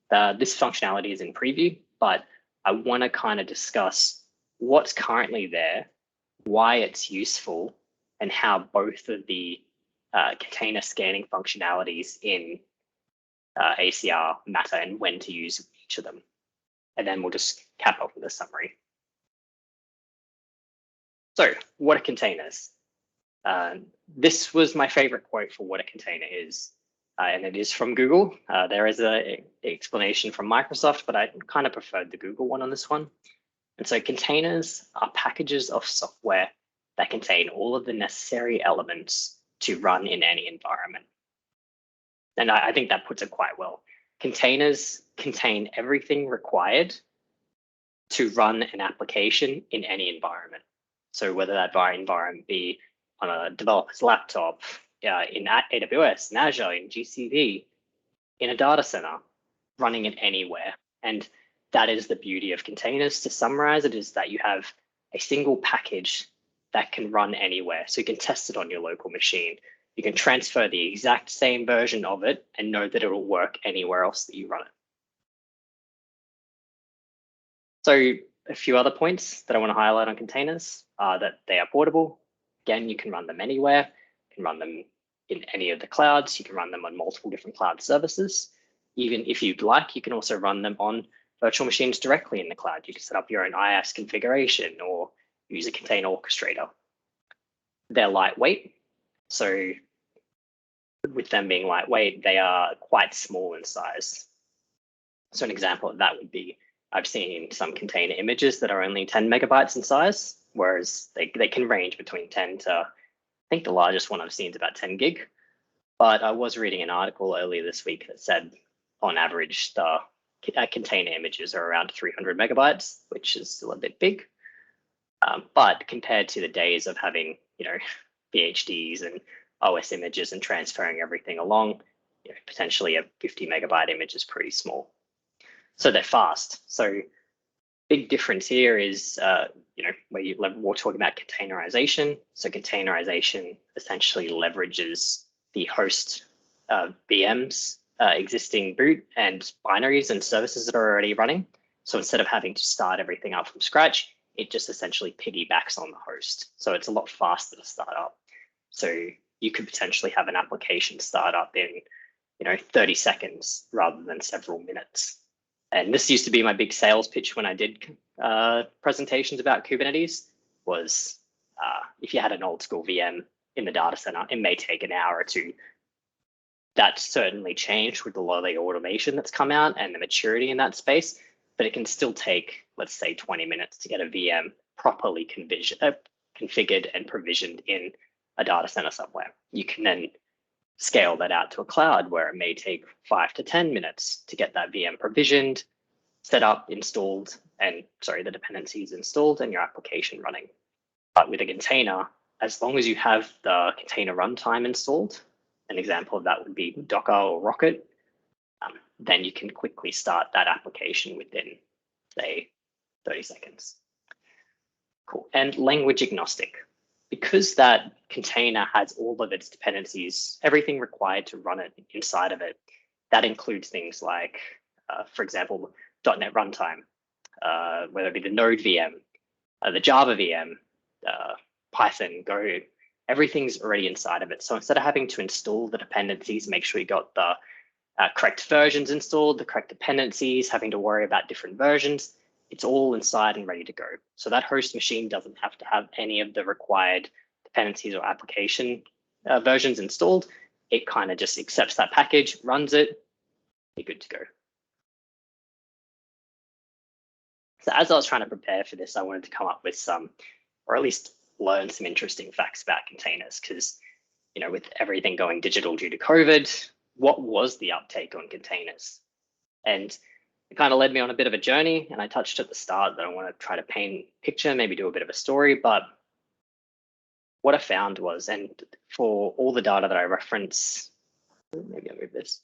This functionality is in preview, but I want to kind of discuss what's currently there, why it's useful, and how both of the container scanning functionalities in ACR matter and when to use each of them. And then we'll just cap off with a summary. So what are containers? This was my favorite quote for what a container is, and it is from Google. There is an explanation from Microsoft, but I kind of preferred the Google one on this one. And so containers are packages of software that contain all of the necessary elements to run in any environment. And I think that puts it quite well. Containers contain everything required to run an application in any environment. So whether that environment be on a developer's laptop, in AWS, in Azure, in GCP, in a data center, running it anywhere. And that is the beauty of containers. To summarize it, is that you have a single package that can run anywhere. So you can test it on your local machine. You can transfer the exact same version of it and know that it will work anywhere else that you run it. So a few other points that I want to highlight on containers are that they are portable. Again, you can run them anywhere. You can run them in any of the clouds. You can run them on multiple different cloud services. Even if you'd like, you can also run them on virtual machines directly in the cloud. You can set up your own IaaS configuration or use a container orchestrator. They're lightweight. So with them being lightweight, they are quite small in size. So an example of that would be, I've seen some container images that are only 10 megabytes in size, whereas they can range between 10 to, I think the largest one I've seen is about 10 gig. But I was reading an article earlier this week that said on average, the container images are around 300 megabytes, which is still a bit big. But compared to the days of having, PhDs and OS images and transferring everything along, potentially a 50 megabyte image is pretty small. So they're fast. So big difference here is, where we're talking about containerization. So containerization essentially leverages the host VMs, existing boot and binaries and services that are already running. So instead of having to start everything up from scratch, it just essentially piggybacks on the host. So it's a lot faster to start up. So you could potentially have an application start up in 30 seconds rather than several minutes. And this used to be my big sales pitch when I did presentations about Kubernetes was if you had an old school VM in the data center, it may take an hour or two. That's certainly changed with a lot of the automation that's come out and the maturity in that space, but it can still take, let's say, 20 minutes to get a VM properly configured and provisioned in a data center somewhere. You can then scale that out to a cloud where it may take 5 to 10 minutes to get that VM provisioned, set up, installed, and the dependencies installed and your application running. But with a container, as long as you have the container runtime installed, an example of that would be Docker or Rocket, then you can quickly start that application within, say, 30 seconds. Cool. And language agnostic. Because that container has all of its dependencies, everything required to run it inside of it, that includes things like, for example, .NET runtime, whether it be the Node VM, the Java VM, Python, Go, everything's already inside of it. So instead of having to install the dependencies, make sure you got the correct versions installed, the correct dependencies, having to worry about different versions, it's all inside and ready to go. So that host machine doesn't have to have any of the required dependencies or application versions installed. It kind of just accepts that package, runs it, you're good to go. So as I was trying to prepare for this, I wanted to come up with some, or at least learn some interesting facts about containers, because with everything going digital due to COVID, what was the uptake on containers? And it kind of led me on a bit of a journey, and I touched at the start that I want to try to paint a picture, maybe do a bit of a story, but what I found was, and for all the data that I reference, maybe I'll move this,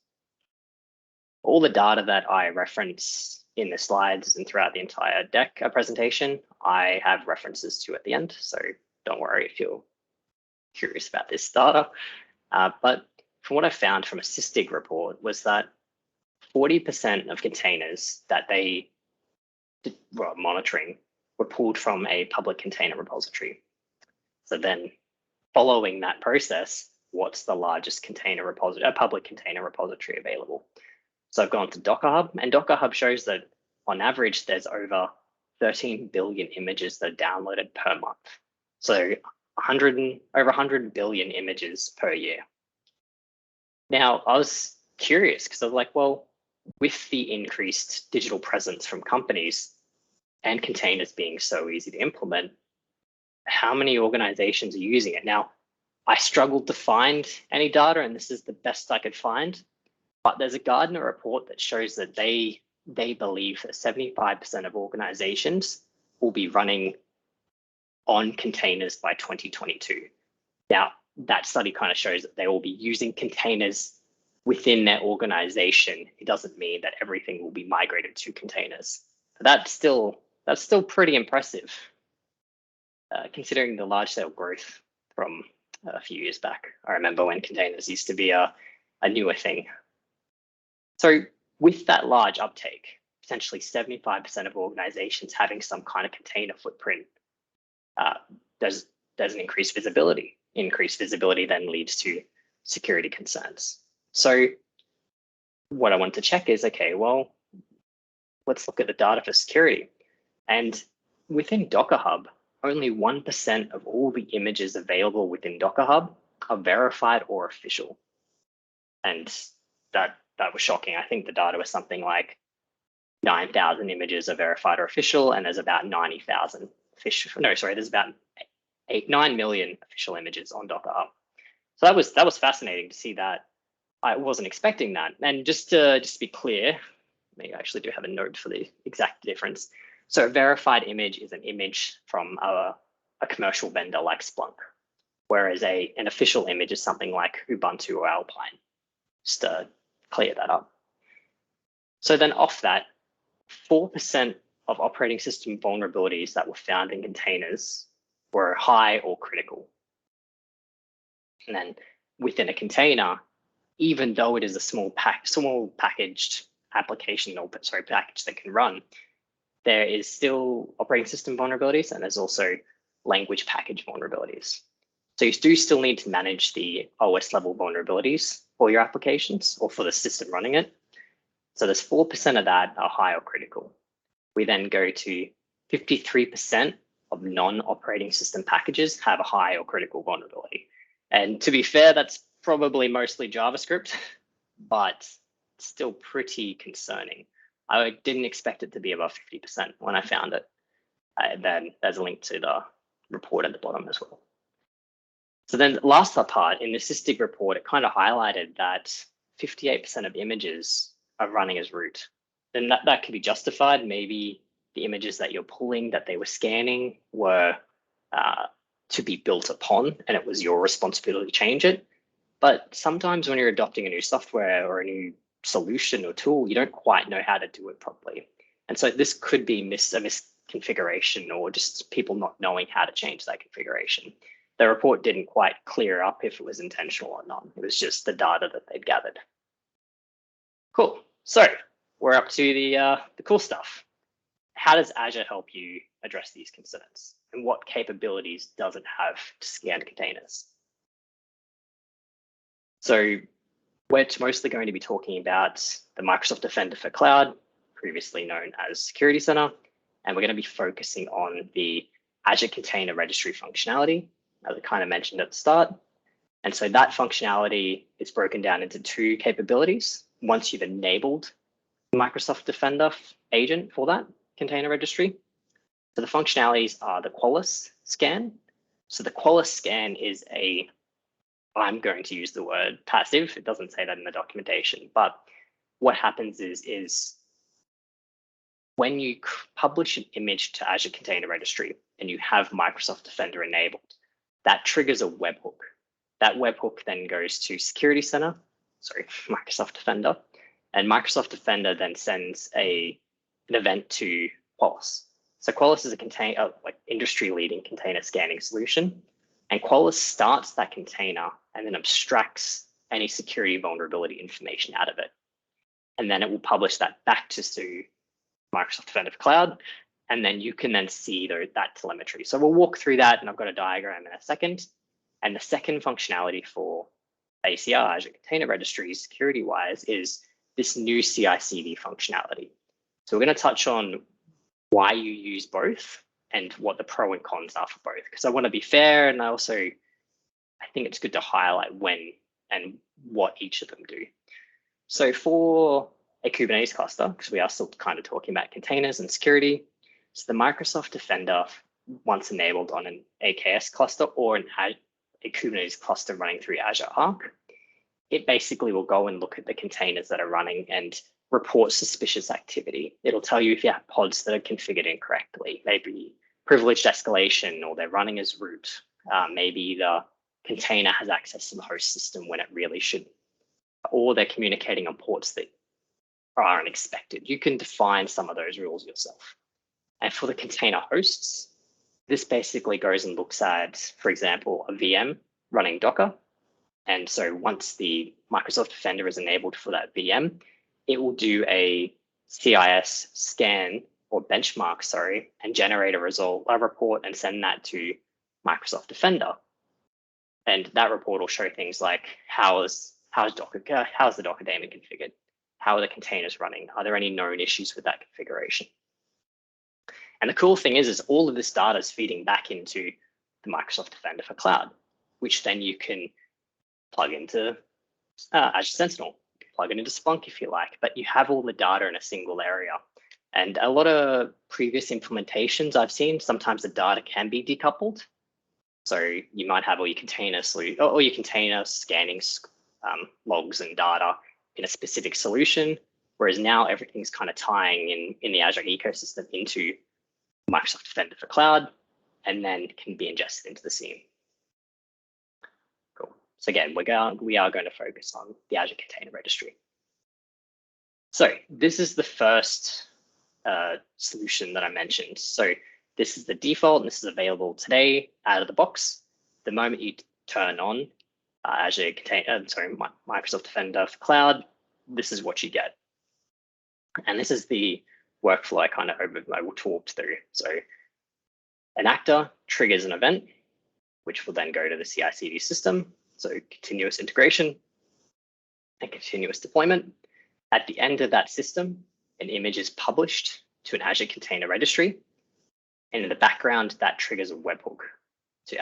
all the data that I reference in the slides and throughout the entire deck presentation, I have references to at the end, so don't worry if you're curious about this data. But from what I found from a SysDig report was that 40% of containers that they were monitoring were pulled from a public container repository. So then following that process, what's the largest container repository, a public container repository available? So I've gone to Docker Hub, and Docker Hub shows that on average, there's over 13 billion images that are downloaded per month. So over 100 billion images per year. Now, I was curious because I was like, well, with the increased digital presence from companies and containers being so easy to implement, how many organizations are using it? Now, I struggled to find any data, and this is the best I could find. But there's a Gartner report that shows that they believe that 75% of organizations will be running on containers by 2022. Now, that study kind of shows that they will be using containers within their organization. It doesn't mean that everything will be migrated to containers. But that's still pretty impressive, considering the large-scale growth from a few years back. I remember when containers used to be a newer thing. So with that large uptake, potentially 75% of organizations having some kind of container footprint, there's an increased visibility. Increased visibility then leads to security concerns. So what I want to check is, okay, well, let's look at the data for security. And within Docker Hub, only 1% of all the images available within Docker Hub are verified or official. And that was shocking. I think the data was something like 9,000 images are verified or official, and there's about 90,000 official. No, sorry, there's about 9 million official images on Docker Hub. So that was fascinating to see that. I wasn't expecting that. And just to be clear, maybe I actually do have a note for the exact difference. So a verified image is an image from a commercial vendor like Splunk, whereas an official image is something like Ubuntu or Alpine. Just to clear that up. So then off that, 4% of operating system vulnerabilities that were found in containers were high or critical. And then within a container, even though it is a small packaged application or package that can run, there is still operating system vulnerabilities, and there's also language package vulnerabilities. So you do still need to manage the OS level vulnerabilities for your applications or for the system running it. So there's 4% of that are high or critical. We then go to 53% of non-operating system packages have a high or critical vulnerability. And to be fair, that's probably mostly JavaScript, but still pretty concerning. I didn't expect it to be above 50% when I found it. Then there's a link to the report at the bottom as well. So then the last part in the SysDig report, it kind of highlighted that 58% of images are running as root. And that could be justified. Maybe the images that you're pulling that they were scanning were to be built upon, and it was your responsibility to change it. But sometimes when you're adopting a new software or a new solution or tool, you don't quite know how to do it properly. And so this could be a misconfiguration or just people not knowing how to change that configuration. The report didn't quite clear up if it was intentional or not. It was just the data that they'd gathered. Cool. So we're up to the cool stuff. How does Azure help you address these concerns? And what capabilities does it have to scan containers? So we're mostly going to be talking about the Microsoft Defender for Cloud, previously known as Security Center, and we're going to be focusing on the Azure Container Registry functionality, as I kind of mentioned at the start. And so that functionality is broken down into two capabilities. Once you've enabled the Microsoft Defender agent for that container registry. So the functionalities are the Qualys scan. So the Qualys scan is I'm going to use the word passive. It doesn't say that in the documentation, but what happens is when you publish an image to Azure Container Registry and you have Microsoft Defender enabled, that triggers a webhook. That webhook then goes to Microsoft Defender, and Microsoft Defender then sends an event to Qualys. So Qualys is a industry-leading container scanning solution, and Qualys starts that container and then abstracts any security vulnerability information out of it. And then it will publish that back to Microsoft Defender for Cloud, and then you can then see that telemetry. So we'll walk through that, and I've got a diagram in a second. And the second functionality for ACR, Azure Container Registry, security-wise, is this new CI/CD functionality. So we're going to touch on why you use both and what the pro and cons are for both, because I want to be fair, and I think it's good to highlight when and what each of them do. So for a Kubernetes cluster, because we are still kind of talking about containers and security, so the Microsoft Defender, once enabled on an AKS cluster or a Kubernetes cluster running through Azure Arc, it basically will go and look at the containers that are running and report suspicious activity. It'll tell you if you have pods that are configured incorrectly, maybe privileged escalation, or they're running as root. Maybe the container has access to the host system when it really shouldn't, or they're communicating on ports that are unexpected. You can define some of those rules yourself. And for the container hosts, this basically goes and looks at, for example, a VM running Docker. And so once the Microsoft Defender is enabled for that VM, it will do a CIS scan or benchmark, and generate a report and send that to Microsoft Defender. And that report will show things like how's the Docker daemon configured? How are the containers running? Are there any known issues with that configuration? And the cool thing is all of this data is feeding back into the Microsoft Defender for Cloud, which then you can plug into Azure Sentinel, plug it into Splunk if you like, but you have all the data in a single area. And a lot of previous implementations I've seen, sometimes the data can be decoupled. So you might have all your container scanning logs and data in a specific solution, whereas now everything's kind of tying in the Azure ecosystem into Microsoft Defender for Cloud, and then can be ingested into the SIEM. Cool. So again, we are going to focus on the Azure Container Registry. So this is the first solution that I mentioned. So this is the default, and this is available today out of the box. The moment you turn on Azure Container, Microsoft Defender for Cloud, this is what you get. And this is the workflow I talked through. So an actor triggers an event, which will then go to the CI/CD system. So continuous integration and continuous deployment. At the end of that system, an image is published to an Azure Container Registry. And in the background, that triggers a webhook to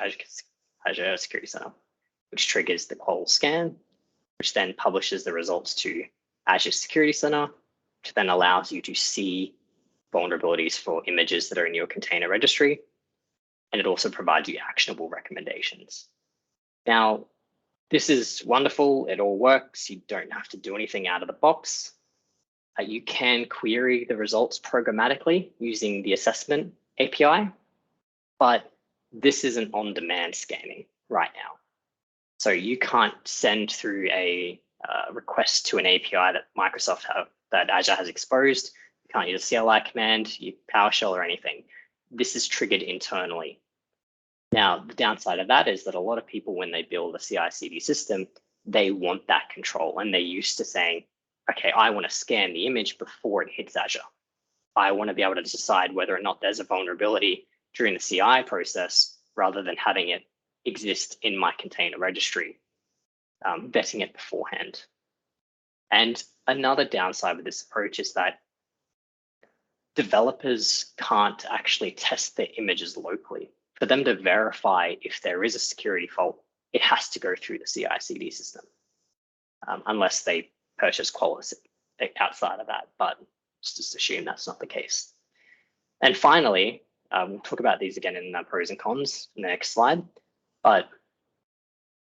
Azure Security Center, which triggers the qual scan, which then publishes the results to Azure Security Center, which then allows you to see vulnerabilities for images that are in your container registry. And it also provides you actionable recommendations. Now, this is wonderful. It all works. You don't have to do anything out of the box. You can query the results programmatically using the assessment API, but this isn't on-demand scanning right now. So you can't send through a request to an API that Azure has exposed. You can't use a CLI command, PowerShell or anything. This is triggered internally. Now, the downside of that is that a lot of people, when they build a CI/CD system, they want that control, and they're used to saying, okay, I want to scan the image before it hits Azure. I want to be able to decide whether or not there's a vulnerability during the CI process rather than having it exist in my container registry, vetting it beforehand. And another downside with this approach is that developers can't actually test their images locally. For them to verify if there is a security fault, it has to go through the CI/CD system, unless they purchase Qualys outside of that, but just assume that's not the case. And finally, we'll talk about these again in the pros and cons in the next slide, but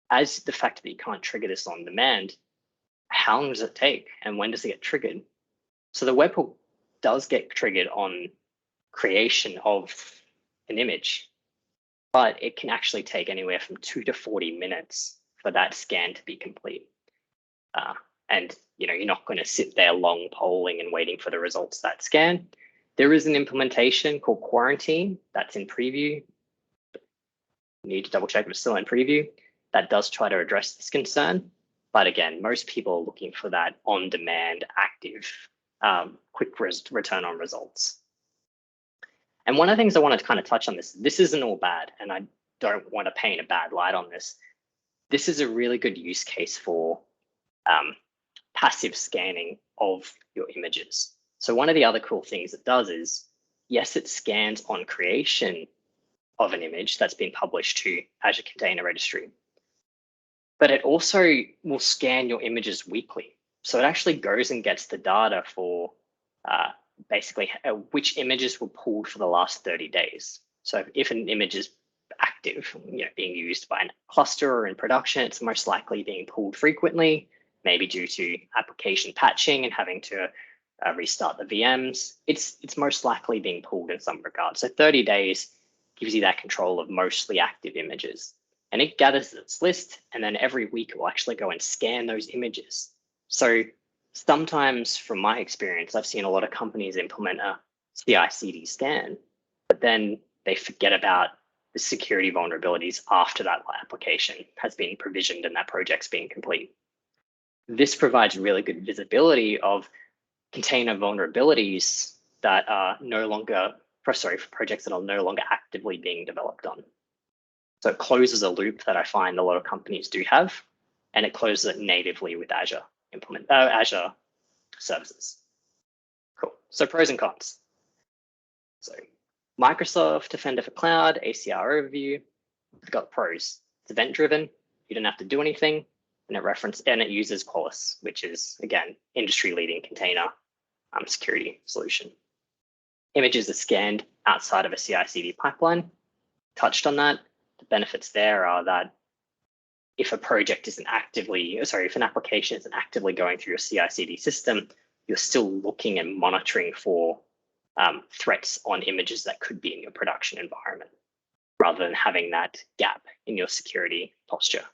as the fact that you can't trigger this on demand, how long does it take and when does it get triggered? So the webhook does get triggered on creation of an image, but it can actually take anywhere from 2 to 40 minutes for that scan to be complete. And you're not going to sit there long polling and waiting for the results of that scan. There is an implementation called Quarantine that's in preview. You need to double check if it's still in preview. That does try to address this concern. But again, most people are looking for that on-demand, active, quick return on results. And one of the things I wanted to kind of touch on this isn't all bad, and I don't want to paint a bad light on this. This is a really good use case for passive scanning of your images. So one of the other cool things it does is, yes, it scans on creation of an image that's been published to Azure Container Registry, but it also will scan your images weekly. So it actually goes and gets the data for basically which images were pulled for the last 30 days. So if an image is active, being used by a cluster or in production, it's most likely being pulled frequently, maybe due to application patching and having to restart the VMs. It's most likely being pulled in some regard. So 30 days gives you that control of mostly active images. And it gathers its list, and then every week it will actually go and scan those images. So sometimes, from my experience, I've seen a lot of companies implement a CI/CD scan, but then they forget about the security vulnerabilities after that application has been provisioned and that project's being complete. This provides really good visibility of container vulnerabilities that are for projects that are no longer actively being developed on. So it closes a loop that I find a lot of companies do have, and it closes it natively with Azure Azure services. Cool. So pros and cons. So Microsoft Defender for Cloud, ACR overview. We've got pros. It's event driven. You don't have to do anything, and it uses Qualys, which is again industry leading container security solution. Images are scanned outside of a CI/CD pipeline. Touched on that. The benefits there are that if an application isn't actively going through your CI/CD system, you're still looking and monitoring for threats on images that could be in your production environment, rather than having that gap in your security posture.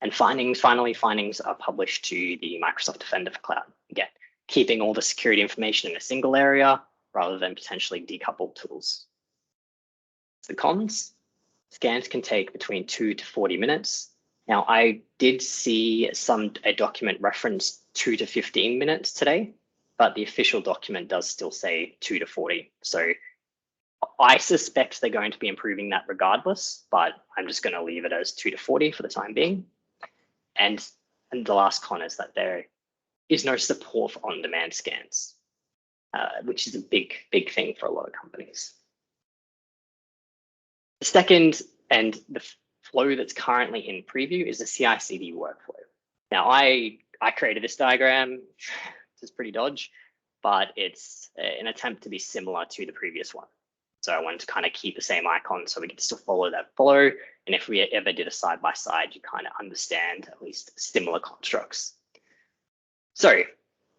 And findings are published to the Microsoft Defender for Cloud. Again, keeping all the security information in a single area rather than potentially decoupled tools. The cons, scans can take between 2 to 40 minutes. Now, I did see a document reference 2 to 15 minutes today, but the official document does still say 2 to 40. So I suspect they're going to be improving that regardless, but I'm just going to leave it as 2 to 40 for the time being. And the last con is that there is no support for on-demand scans, which is a big thing for a lot of companies. The second, and the flow that's currently in preview, is the CI/CD workflow. Now, I created this diagram. It's pretty dodge, but it's an attempt to be similar to the previous one. So I wanted to kind of keep the same icon so we could still follow that flow. And if we ever did a side-by-side, you kind of understand at least similar constructs. So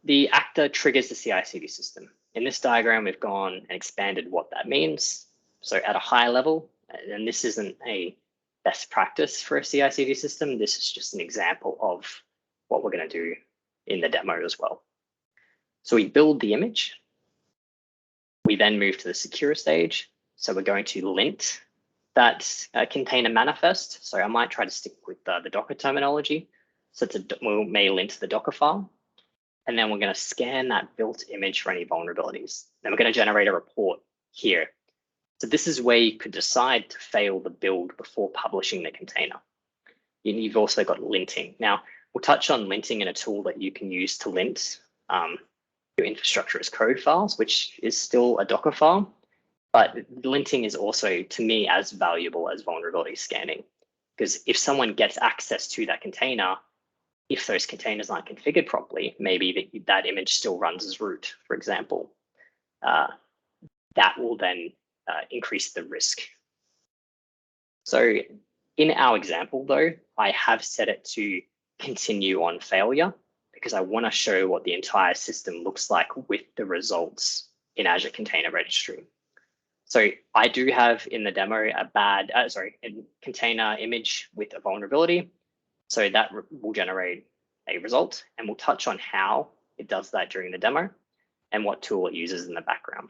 the actor triggers the CI/CD system. In this diagram, we've gone and expanded what that means. So at a high level, and this isn't a best practice for a CI/CD system, this is just an example of what we're going to do in the demo as well. So we build the image. We then move to the secure stage. So we're going to lint that container manifest. So I might try to stick with the Docker terminology. So we may lint the Docker file. And then we're going to scan that built image for any vulnerabilities. Then we're going to generate a report here. So this is where you could decide to fail the build before publishing the container. You've also got linting. Now, we'll touch on linting in a tool that you can use to lint your infrastructure as code files, which is still a Docker file. But linting is also, to me, as valuable as vulnerability scanning. Because if someone gets access to that container, if those containers aren't configured properly, maybe that image still runs as root, for example. That will then increase the risk. So in our example, though, I have set it to continue on failure because I want to show what the entire system looks like with the results in Azure Container Registry. So I do have in the demo a container image with a vulnerability. So that will generate a result, and we'll touch on how it does that during the demo and what tool it uses in the background.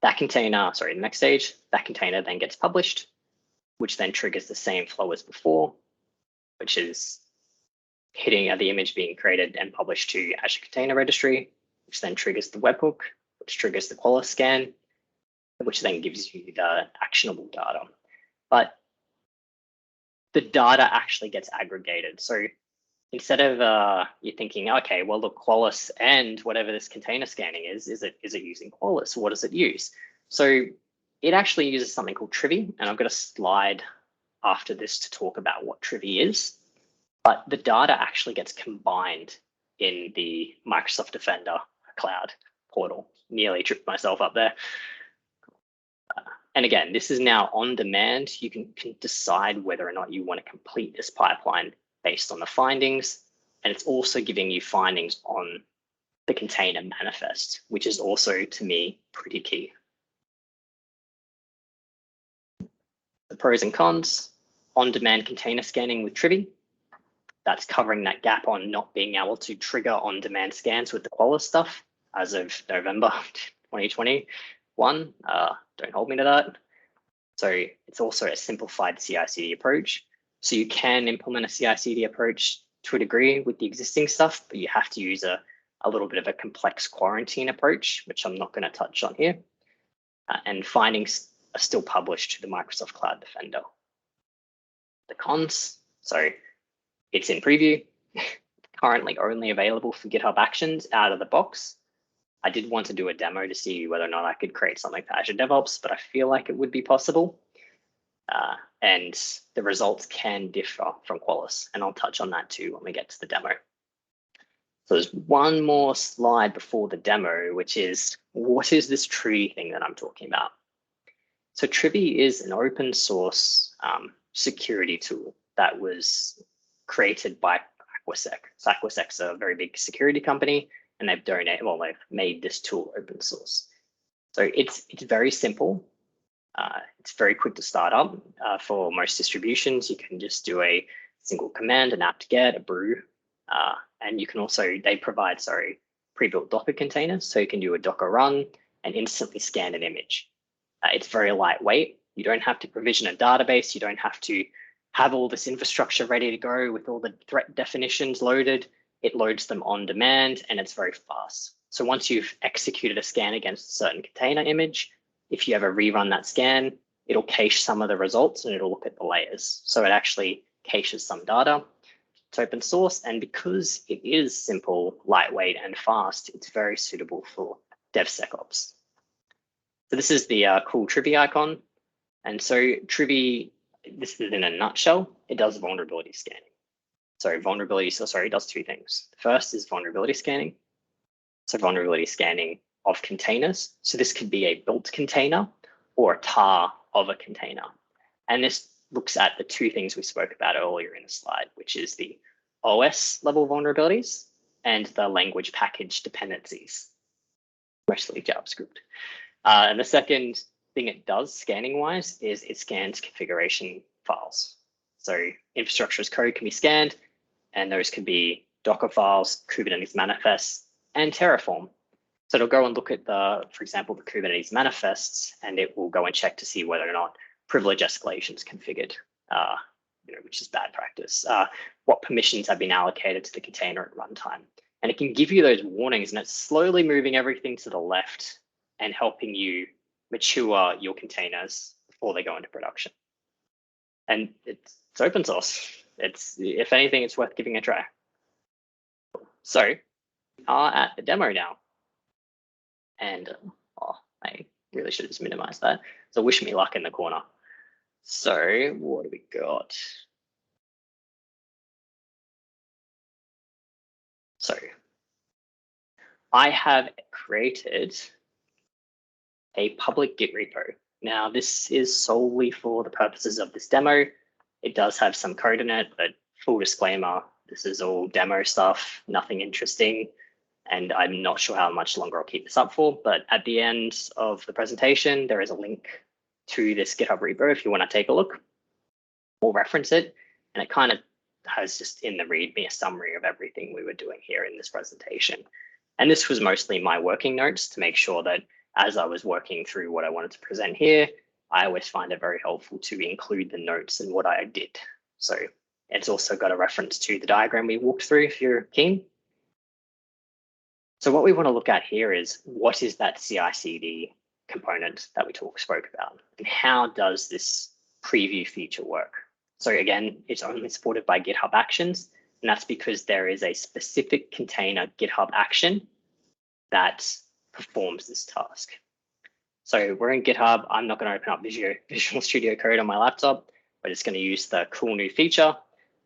That container, the next stage, that container then gets published, which then triggers the same flow as before, which is hitting the image being created and published to Azure Container Registry, which then triggers the webhook, which triggers the Qualys scan, which then gives you the actionable data. But the data actually gets aggregated. So instead of you're thinking, okay, well, the Qualys and whatever this container scanning is it using Qualys? What does it use? So it actually uses something called Trivy, and I've got a slide after this to talk about what Trivy is. But the data actually gets combined in the Microsoft Defender Cloud portal. Nearly tripped myself up there. And again, this is now on demand. You can decide whether or not you want to complete this pipeline based on the findings. And it's also giving you findings on the container manifest, which is also, to me, pretty key. The pros and cons: on-demand container scanning with Trivy. That's covering that gap on not being able to trigger on-demand scans with the Qualys stuff as of November 2021. Don't hold me to that. So it's also a simplified CI/CD approach. So you can implement a CI/CD approach to a degree with the existing stuff, but you have to use a little bit of a complex quarantine approach, which I'm not going to touch on here. And findings are still published to the Microsoft Cloud Defender. The cons: so it's in preview, currently only available for GitHub Actions out of the box. I did want to do a demo to see whether or not I could create something for Azure DevOps, but I feel like it would be possible. And the results can differ from Qualys, and I'll touch on that too when we get to the demo. So there's one more slide before the demo, which is, what is this Trivy thing that I'm talking about? So Trivy is an open source security tool that was created by Aquasec. So Aquasec's a very big security company, and they've made this tool open source. So it's very simple. It's very quick to start up. For most distributions, you can just do a single command, an apt-get, a brew, And you can also, they provide, pre-built Docker containers. So you can do a Docker run and instantly scan an image. It's very lightweight. You don't have to provision a database. You don't have to have all this infrastructure ready to go with all the threat definitions loaded. It loads them on demand and it's very fast. So once you've executed a scan against a certain container image, if you ever rerun that scan, it'll cache some of the results and it'll look at the layers. So it actually caches some data. It's open source, and because it is simple, lightweight, and fast, it's very suitable for DevSecOps. So this is the cool Trivy icon. And so Trivy, this is in a nutshell, it does vulnerability scanning. So it does two things. The first is vulnerability scanning. So vulnerability scanning of containers. So this could be a built container or a tar of a container. And this looks at the two things we spoke about earlier in the slide, which is the OS level vulnerabilities and the language package dependencies, mostly JavaScript. And the second thing it does scanning wise is it scans configuration files. So infrastructure as code can be scanned, and those can be Docker files, Kubernetes manifests, and Terraform. So it'll go and look at for example, the Kubernetes manifests, and it will go and check to see whether or not privilege escalation is configured, which is bad practice. What permissions have been allocated to the container at runtime. And it can give you those warnings, and it's slowly moving everything to the left and helping you mature your containers before they go into production. And it's open source. If anything, it's worth giving a try. So we are at the demo now. And I really should just minimize that. So wish me luck in the corner. So what do we got? So I have created a public Git repo. Now this is solely for the purposes of this demo. It does have some code in it, but full disclaimer, this is all demo stuff, nothing interesting. And I'm not sure how much longer I'll keep this up for, but at the end of the presentation, there is a link to this GitHub repo if you want to take a look or reference it. And it kind of has just in the README a summary of everything we were doing here in this presentation. And this was mostly my working notes to make sure that as I was working through what I wanted to present here, I always find it very helpful to include the notes in what I did. So it's also got a reference to the diagram we walked through if you're keen. So what we want to look at here is what is that CI/CD component that we spoke about, and how does this preview feature work? So again, it's only supported by GitHub Actions, and that's because there is a specific container GitHub action that performs this task. So we're in GitHub. I'm not going to open up Visual Studio Code on my laptop, but it's going to use the cool new feature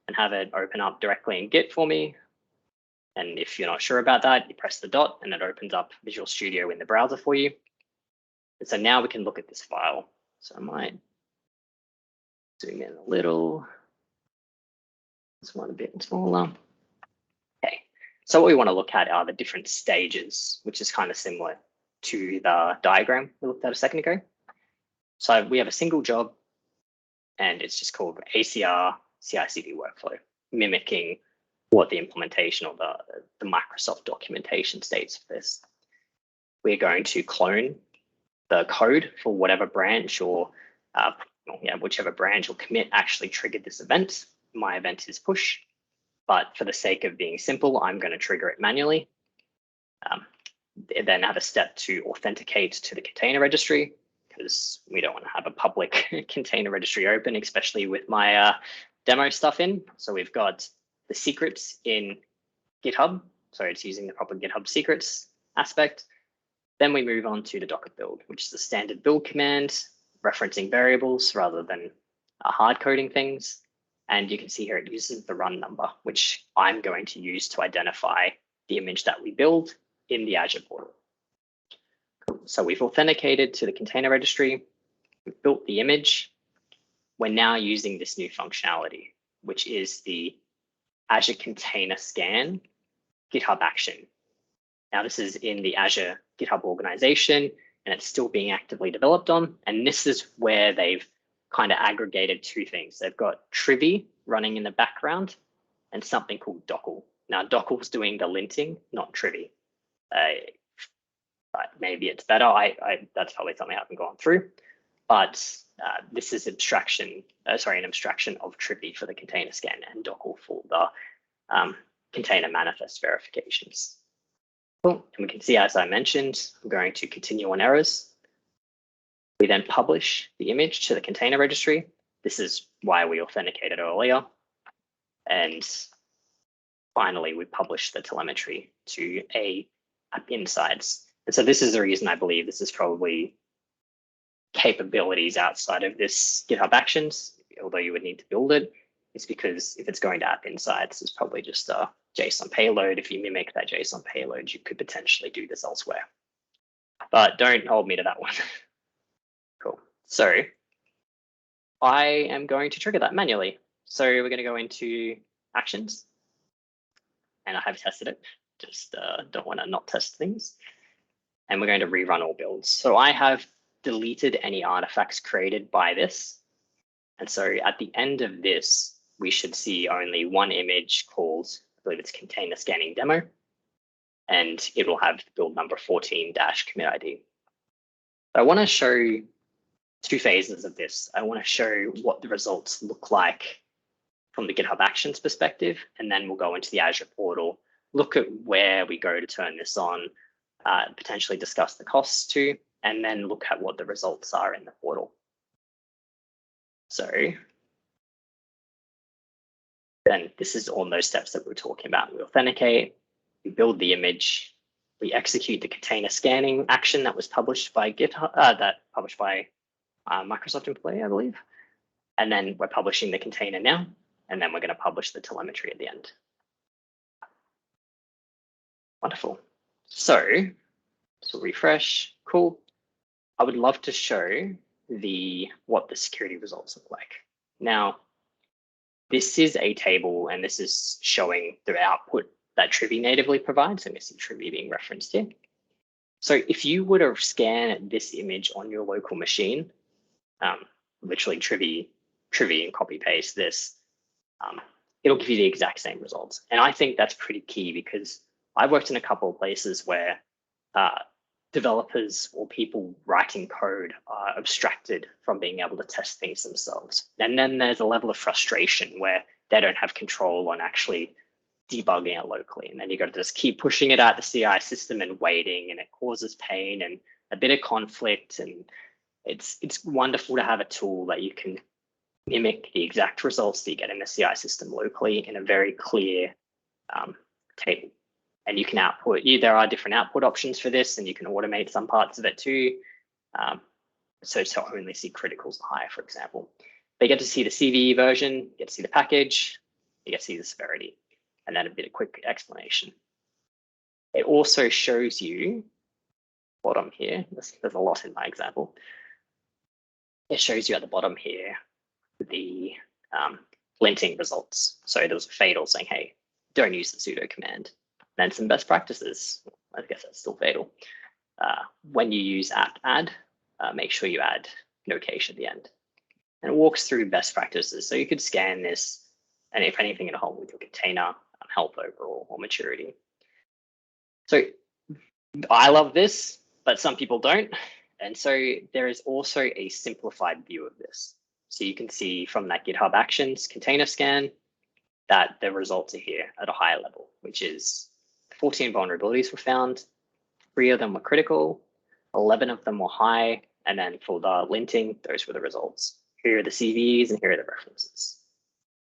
and have it open up directly in Git for me. And if you're not sure about that, you press the dot and it opens up Visual Studio in the browser for you. And so now we can look at this file. So I might zoom in a little. This one a bit smaller. Okay, so what we want to look at are the different stages, which is kind of similar to the diagram we looked at a second ago. So we have a single job, and it's just called ACR CI/CD workflow, mimicking what the implementation or the Microsoft documentation states for this. We're going to clone the code for whatever branch or whichever branch or commit actually triggered this event. My event is push, but for the sake of being simple, I'm going to trigger it manually. Then have a step to authenticate to the container registry, because we don't want to have a public container registry open, especially with my demo stuff in. So we've got the secrets in GitHub. So it's using the proper GitHub secrets aspect. Then we move on to the Docker build, which is the standard build command, referencing variables rather than hard coding things. And you can see here it uses the run number, which I'm going to use to identify the image that we build in the Azure portal. Cool. So we've authenticated to the container registry. We've built the image. We're now using this new functionality, which is the Azure Container Scan GitHub action. Now this is in the Azure GitHub organization, and it's still being actively developed on. And this is where they've kind of aggregated two things. They've got Trivy running in the background and something called Docker. Now Dockel's doing the linting, not Trivy. But maybe it's better. That's probably something I haven't gone through. But this is an abstraction of Trivy for the container scan and Dockel for the container manifest verifications. Cool. And we can see, as I mentioned, I'm going to continue on errors. We then publish the image to the container registry. This is why we authenticated earlier. And finally, we publish the telemetry to App Insights. And so this is the reason I believe this is probably capabilities outside of this GitHub Actions, although you would need to build it. It's because if it's going to App Insights, it's probably just a JSON payload. If you mimic that JSON payload, you could potentially do this elsewhere. But don't hold me to that one. Cool. So I am going to trigger that manually. So we're going to go into Actions. And I have tested it. Just don't want to not test things. And we're going to rerun all builds. So I have deleted any artifacts created by this. And so at the end of this, we should see only one image called, I believe it's container scanning demo. And it will have build number 14-commit ID. I want to show two phases of this. I want to show what the results look like from the GitHub Actions perspective, and then we'll go into the Azure portal, look at where we go to turn this on, potentially discuss the costs too, and then look at what the results are in the portal. So then this is all those steps that we were talking about. We authenticate, we build the image, we execute the container scanning action that was published by GitHub, Microsoft employee, I believe. And then we're publishing the container now, and then we're going to publish the telemetry at the end. Wonderful. So refresh, cool. I would love to show what the security results look like. Now, this is a table, and this is showing the output that Trivy natively provides. And we see Trivy being referenced here. So if you were to scan this image on your local machine, literally Trivy and copy paste this, it'll give you the exact same results. And I think that's pretty key because I've worked in a couple of places where developers or people writing code are abstracted from being able to test things themselves. And then there's a level of frustration where they don't have control on actually debugging it locally. And then you got to just keep pushing it out the CI system and waiting, and it causes pain and a bit of conflict. And it's wonderful to have a tool that you can mimic the exact results that you get in the CI system locally in a very clear table. And you can output, there are different output options for this, and you can automate some parts of it too. So to only see criticals higher, for example. But you get to see the CVE version, you get to see the package, you get to see the severity, and then a bit of quick explanation. It also shows you, bottom here, there's a lot in my example. It shows you at the bottom here the linting results. So there was a fatal saying, hey, don't use the sudo command. Then some best practices. I guess that's still fatal. When you use apt-add, make sure you add notation at the end. And it walks through best practices. So you could scan this, and if anything, it'll help with your container health overall or maturity. So I love this, but some people don't. And so there is also a simplified view of this. So you can see from that GitHub Actions container scan that the results are here at a higher level, which is 14 vulnerabilities were found, 3 of them were critical, 11 of them were high, and then for the linting, those were the results. Here are the CVEs and here are the references.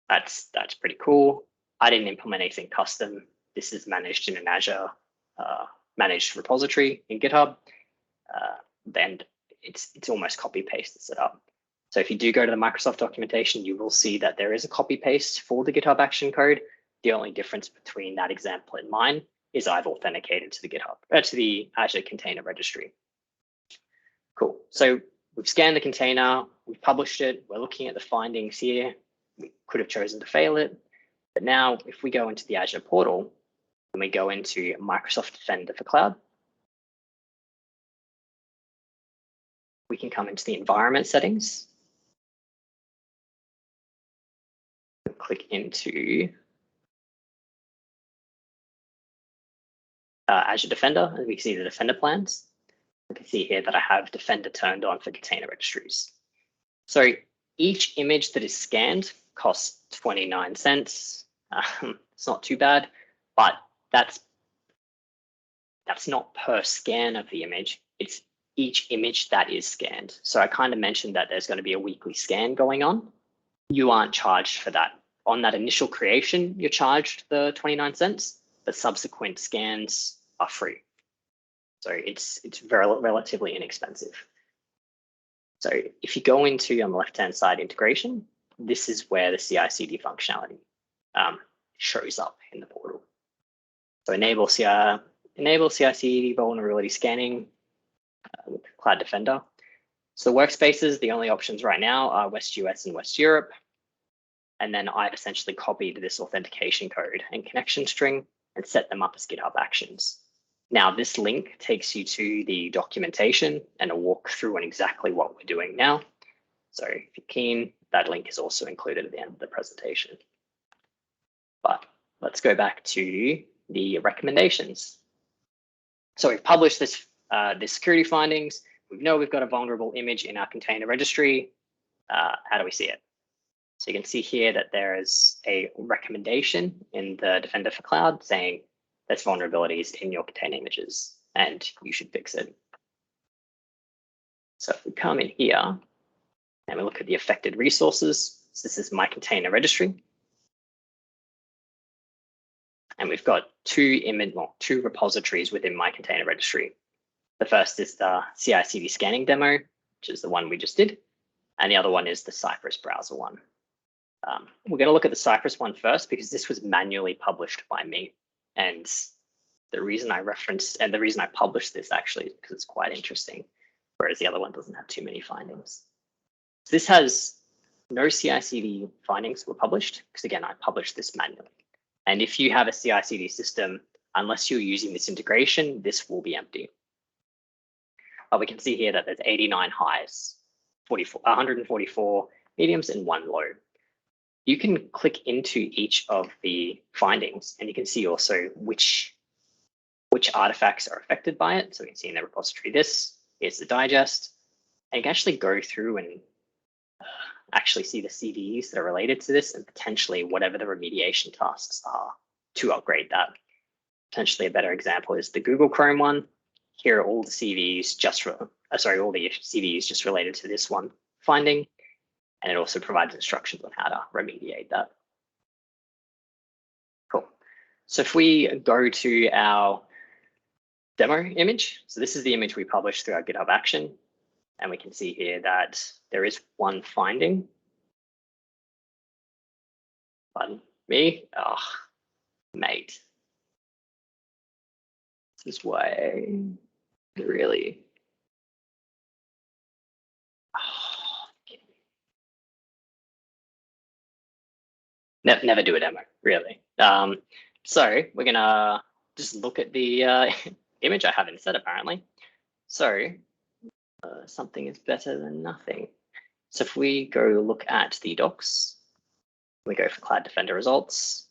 That's pretty cool. I didn't implement anything custom. This is managed in an Azure managed repository in GitHub. Then it's almost copy paste set up. So if you do go to the Microsoft documentation, you will see that there is a copy paste for the GitHub action code. The only difference between that example and mine is I've authenticated to the to the Azure Container Registry. Cool. So we've scanned the container, we've published it, we're looking at the findings here. We could have chosen to fail it. But now if we go into the Azure portal and we go into Microsoft Defender for Cloud, we can come into the environment settings, click into Azure Defender, and we can see the Defender plans. We can see here that I have Defender turned on for container registries. So each image that is scanned costs 29 cents. It's not too bad, but that's not per scan of the image. It's each image that is scanned. So I kind of mentioned that there's going to be a weekly scan going on. You aren't charged for that. On that initial creation, you're charged the 29 cents, but subsequent scans are free. So it's very relatively inexpensive. So if you go into on the left-hand side integration, this is where the CI/CD functionality shows up in the portal. So enable CI/CD vulnerability scanning with Cloud Defender. So workspaces, the only options right now are West US and West Europe. And then I've essentially copied this authentication code and connection string and set them up as GitHub actions. Now this link takes you to the documentation and a walkthrough on exactly what we're doing now. So if you're keen, that link is also included at the end of the presentation. But let's go back to the recommendations. So we've published this security findings. We know we've got a vulnerable image in our container registry. How do we see it? So you can see here that there is a recommendation in the Defender for Cloud saying there's vulnerabilities in your container images and you should fix it. So if we come in here and we look at the affected resources, so this is my container registry. And we've got two repositories within my container registry. The first is the CI/CD scanning demo, which is the one we just did. And the other one is the Cypress browser one. We're going to look at the Cypress one first because this was manually published by me. And the reason I published this actually is because it's quite interesting, whereas the other one doesn't have too many findings. So this has no CI/CD findings were published because again, I published this manually. And if you have a CI/CD system, unless you're using this integration, this will be empty. But we can see here that there's 89 highs, 144 mediums and 1 low. You can click into each of the findings and you can see also which artifacts are affected by it. So we can see in the repository, this is the digest. And you can actually go through and actually see the CVEs that are related to this and potentially whatever the remediation tasks are to upgrade that. Potentially a better example is the Google Chrome one. Here are all the CVEs all the CVEs just related to this one finding. And it also provides instructions on how to remediate that. Cool. So if we go to our demo image, so this is the image we published through our GitHub action. And we can see here that there is one finding. Pardon me. Oh, mate. This is why really. Never do a demo, really. So we're gonna just look at the image I have instead, apparently. So something is better than nothing. So if we go look at the docs, we go for Cloud Defender results,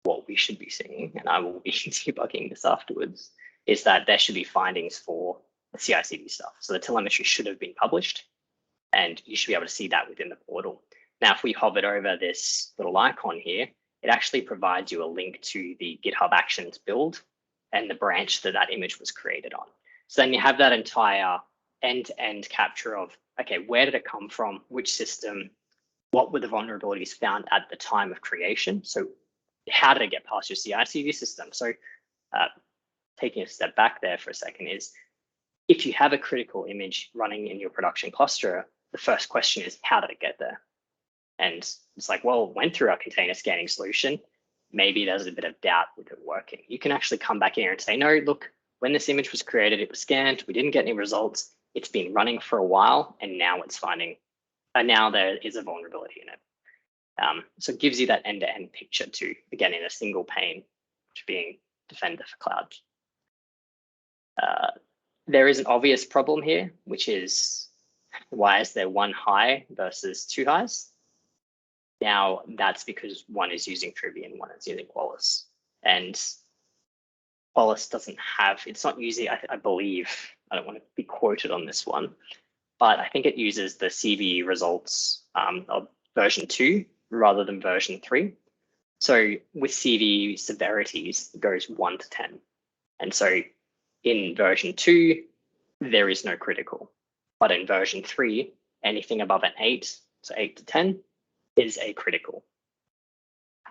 what we should be seeing, and I will be debugging this afterwards, is that there should be findings for the CI/CD stuff. So the telemetry should have been published, and you should be able to see that within the portal. Now, if we hovered over this little icon here, it actually provides you a link to the GitHub Actions build and the branch that that image was created on. So then you have that entire end-to-end capture of, okay, where did it come from, which system, what were the vulnerabilities found at the time of creation? So how did it get past your CI/CD system? So taking a step back there for a second is, if you have a critical image running in your production cluster, the first question is, how did it get there? And it's like, well, it went through our container scanning solution. Maybe there's a bit of doubt with it working. You can actually come back here and say, no, look, when this image was created, it was scanned. We didn't get any results. It's been running for a while, and now it's finding, now there is a vulnerability in it. So it gives you that end-to-end picture too, again, in a single pane, which being Defender for Cloud. There is an obvious problem here, which is, why is there 1 high versus 2 highs? Now, that's because one is using Trivia and one is using Qualys. And Qualys doesn't have, it's not using, I believe, I don't want to be quoted on this one, but I think it uses the CVE results of version 2 rather than version 3. So with CVE severities, it goes 1 to 10. And so in version 2, there is no critical. But in version 3, anything above an 8, so 8 to 10, is a critical.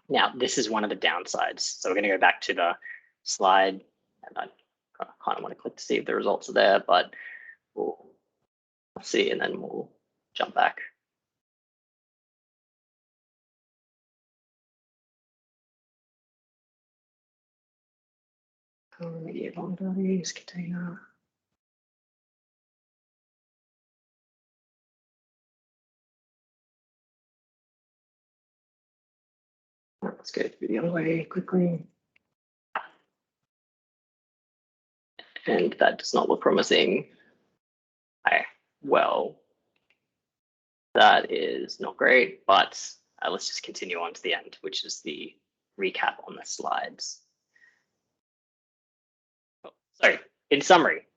Now, this is one of the downsides. So we're going to go back to the slide, and I kind of want to click to see if the results are there, but we'll see, and then we'll jump back. Remediate vulnerabilities, container. Let's go through the other way quickly. And that does not look promising. Well, that is not great, but let's just continue on to the end, which is the recap on the slides. So in summary,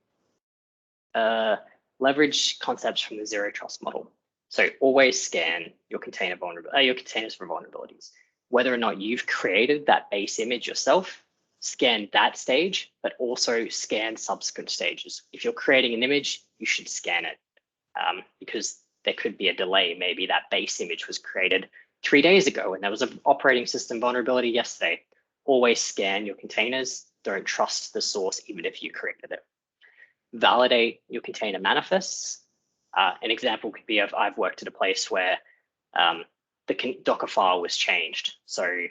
leverage concepts from the zero trust model. So always scan your containers for vulnerabilities. Whether or not you've created that base image yourself, scan that stage, but also scan subsequent stages. If you're creating an image, you should scan it because there could be a delay. Maybe that base image was created 3 days ago and there was an operating system vulnerability yesterday. Always scan your containers. Don't trust the source, even if you created it. Validate your container manifests. An example could be of I've worked at a place where the Docker file was changed. So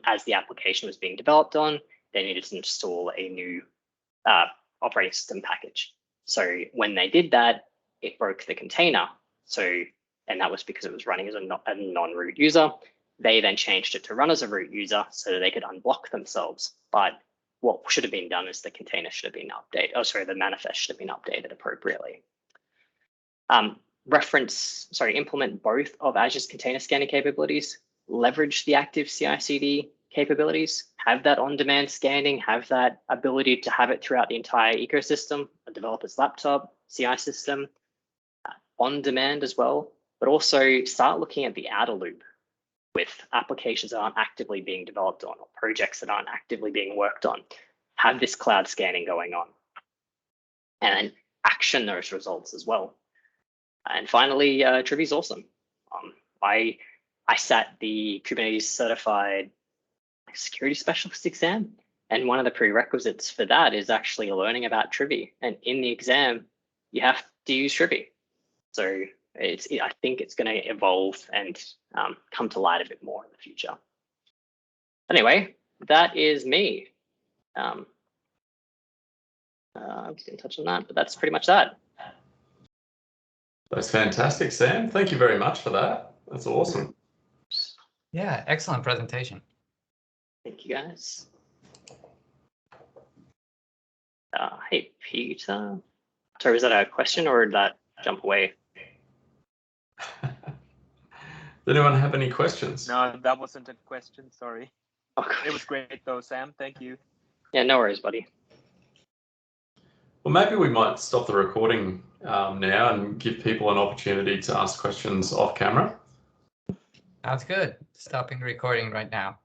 as the application was being developed on, they needed to install a new operating system package. So when they did that, it broke the container. And that was because it was running as a non-root user. They then changed it to run as a root user so that they could unblock themselves. But what should have been done is the container should have been updated. The manifest should have been updated appropriately. Implement both of Azure's container scanning capabilities, leverage the active CI/CD capabilities, have that on-demand scanning, have that ability to have it throughout the entire ecosystem, a developer's laptop, CI system, on demand as well, but also start looking at the outer loop with applications that aren't actively being developed on or projects that aren't actively being worked on. Have this cloud scanning going on and action those results as well. And finally, Trivy is awesome. I sat the Kubernetes certified security specialist exam, and one of the prerequisites for that is actually learning about Trivy. And in the exam, you have to use Trivy. So I think it's going to evolve and come to light a bit more in the future. Anyway, that is me. I was going to touch on that, but that's pretty much that. That's fantastic, Sam. Thank you very much for that. That's awesome. Yeah, excellent presentation. Thank you, guys. Hey, Peter. Sorry, was that a question or did that jump away? Does anyone have any questions? No, that wasn't a question, sorry. Okay. It was great though, Sam. Thank you. Yeah, no worries, buddy. Well, maybe we might stop the recording now and give people an opportunity to ask questions off camera. Sounds good. Stopping recording right now.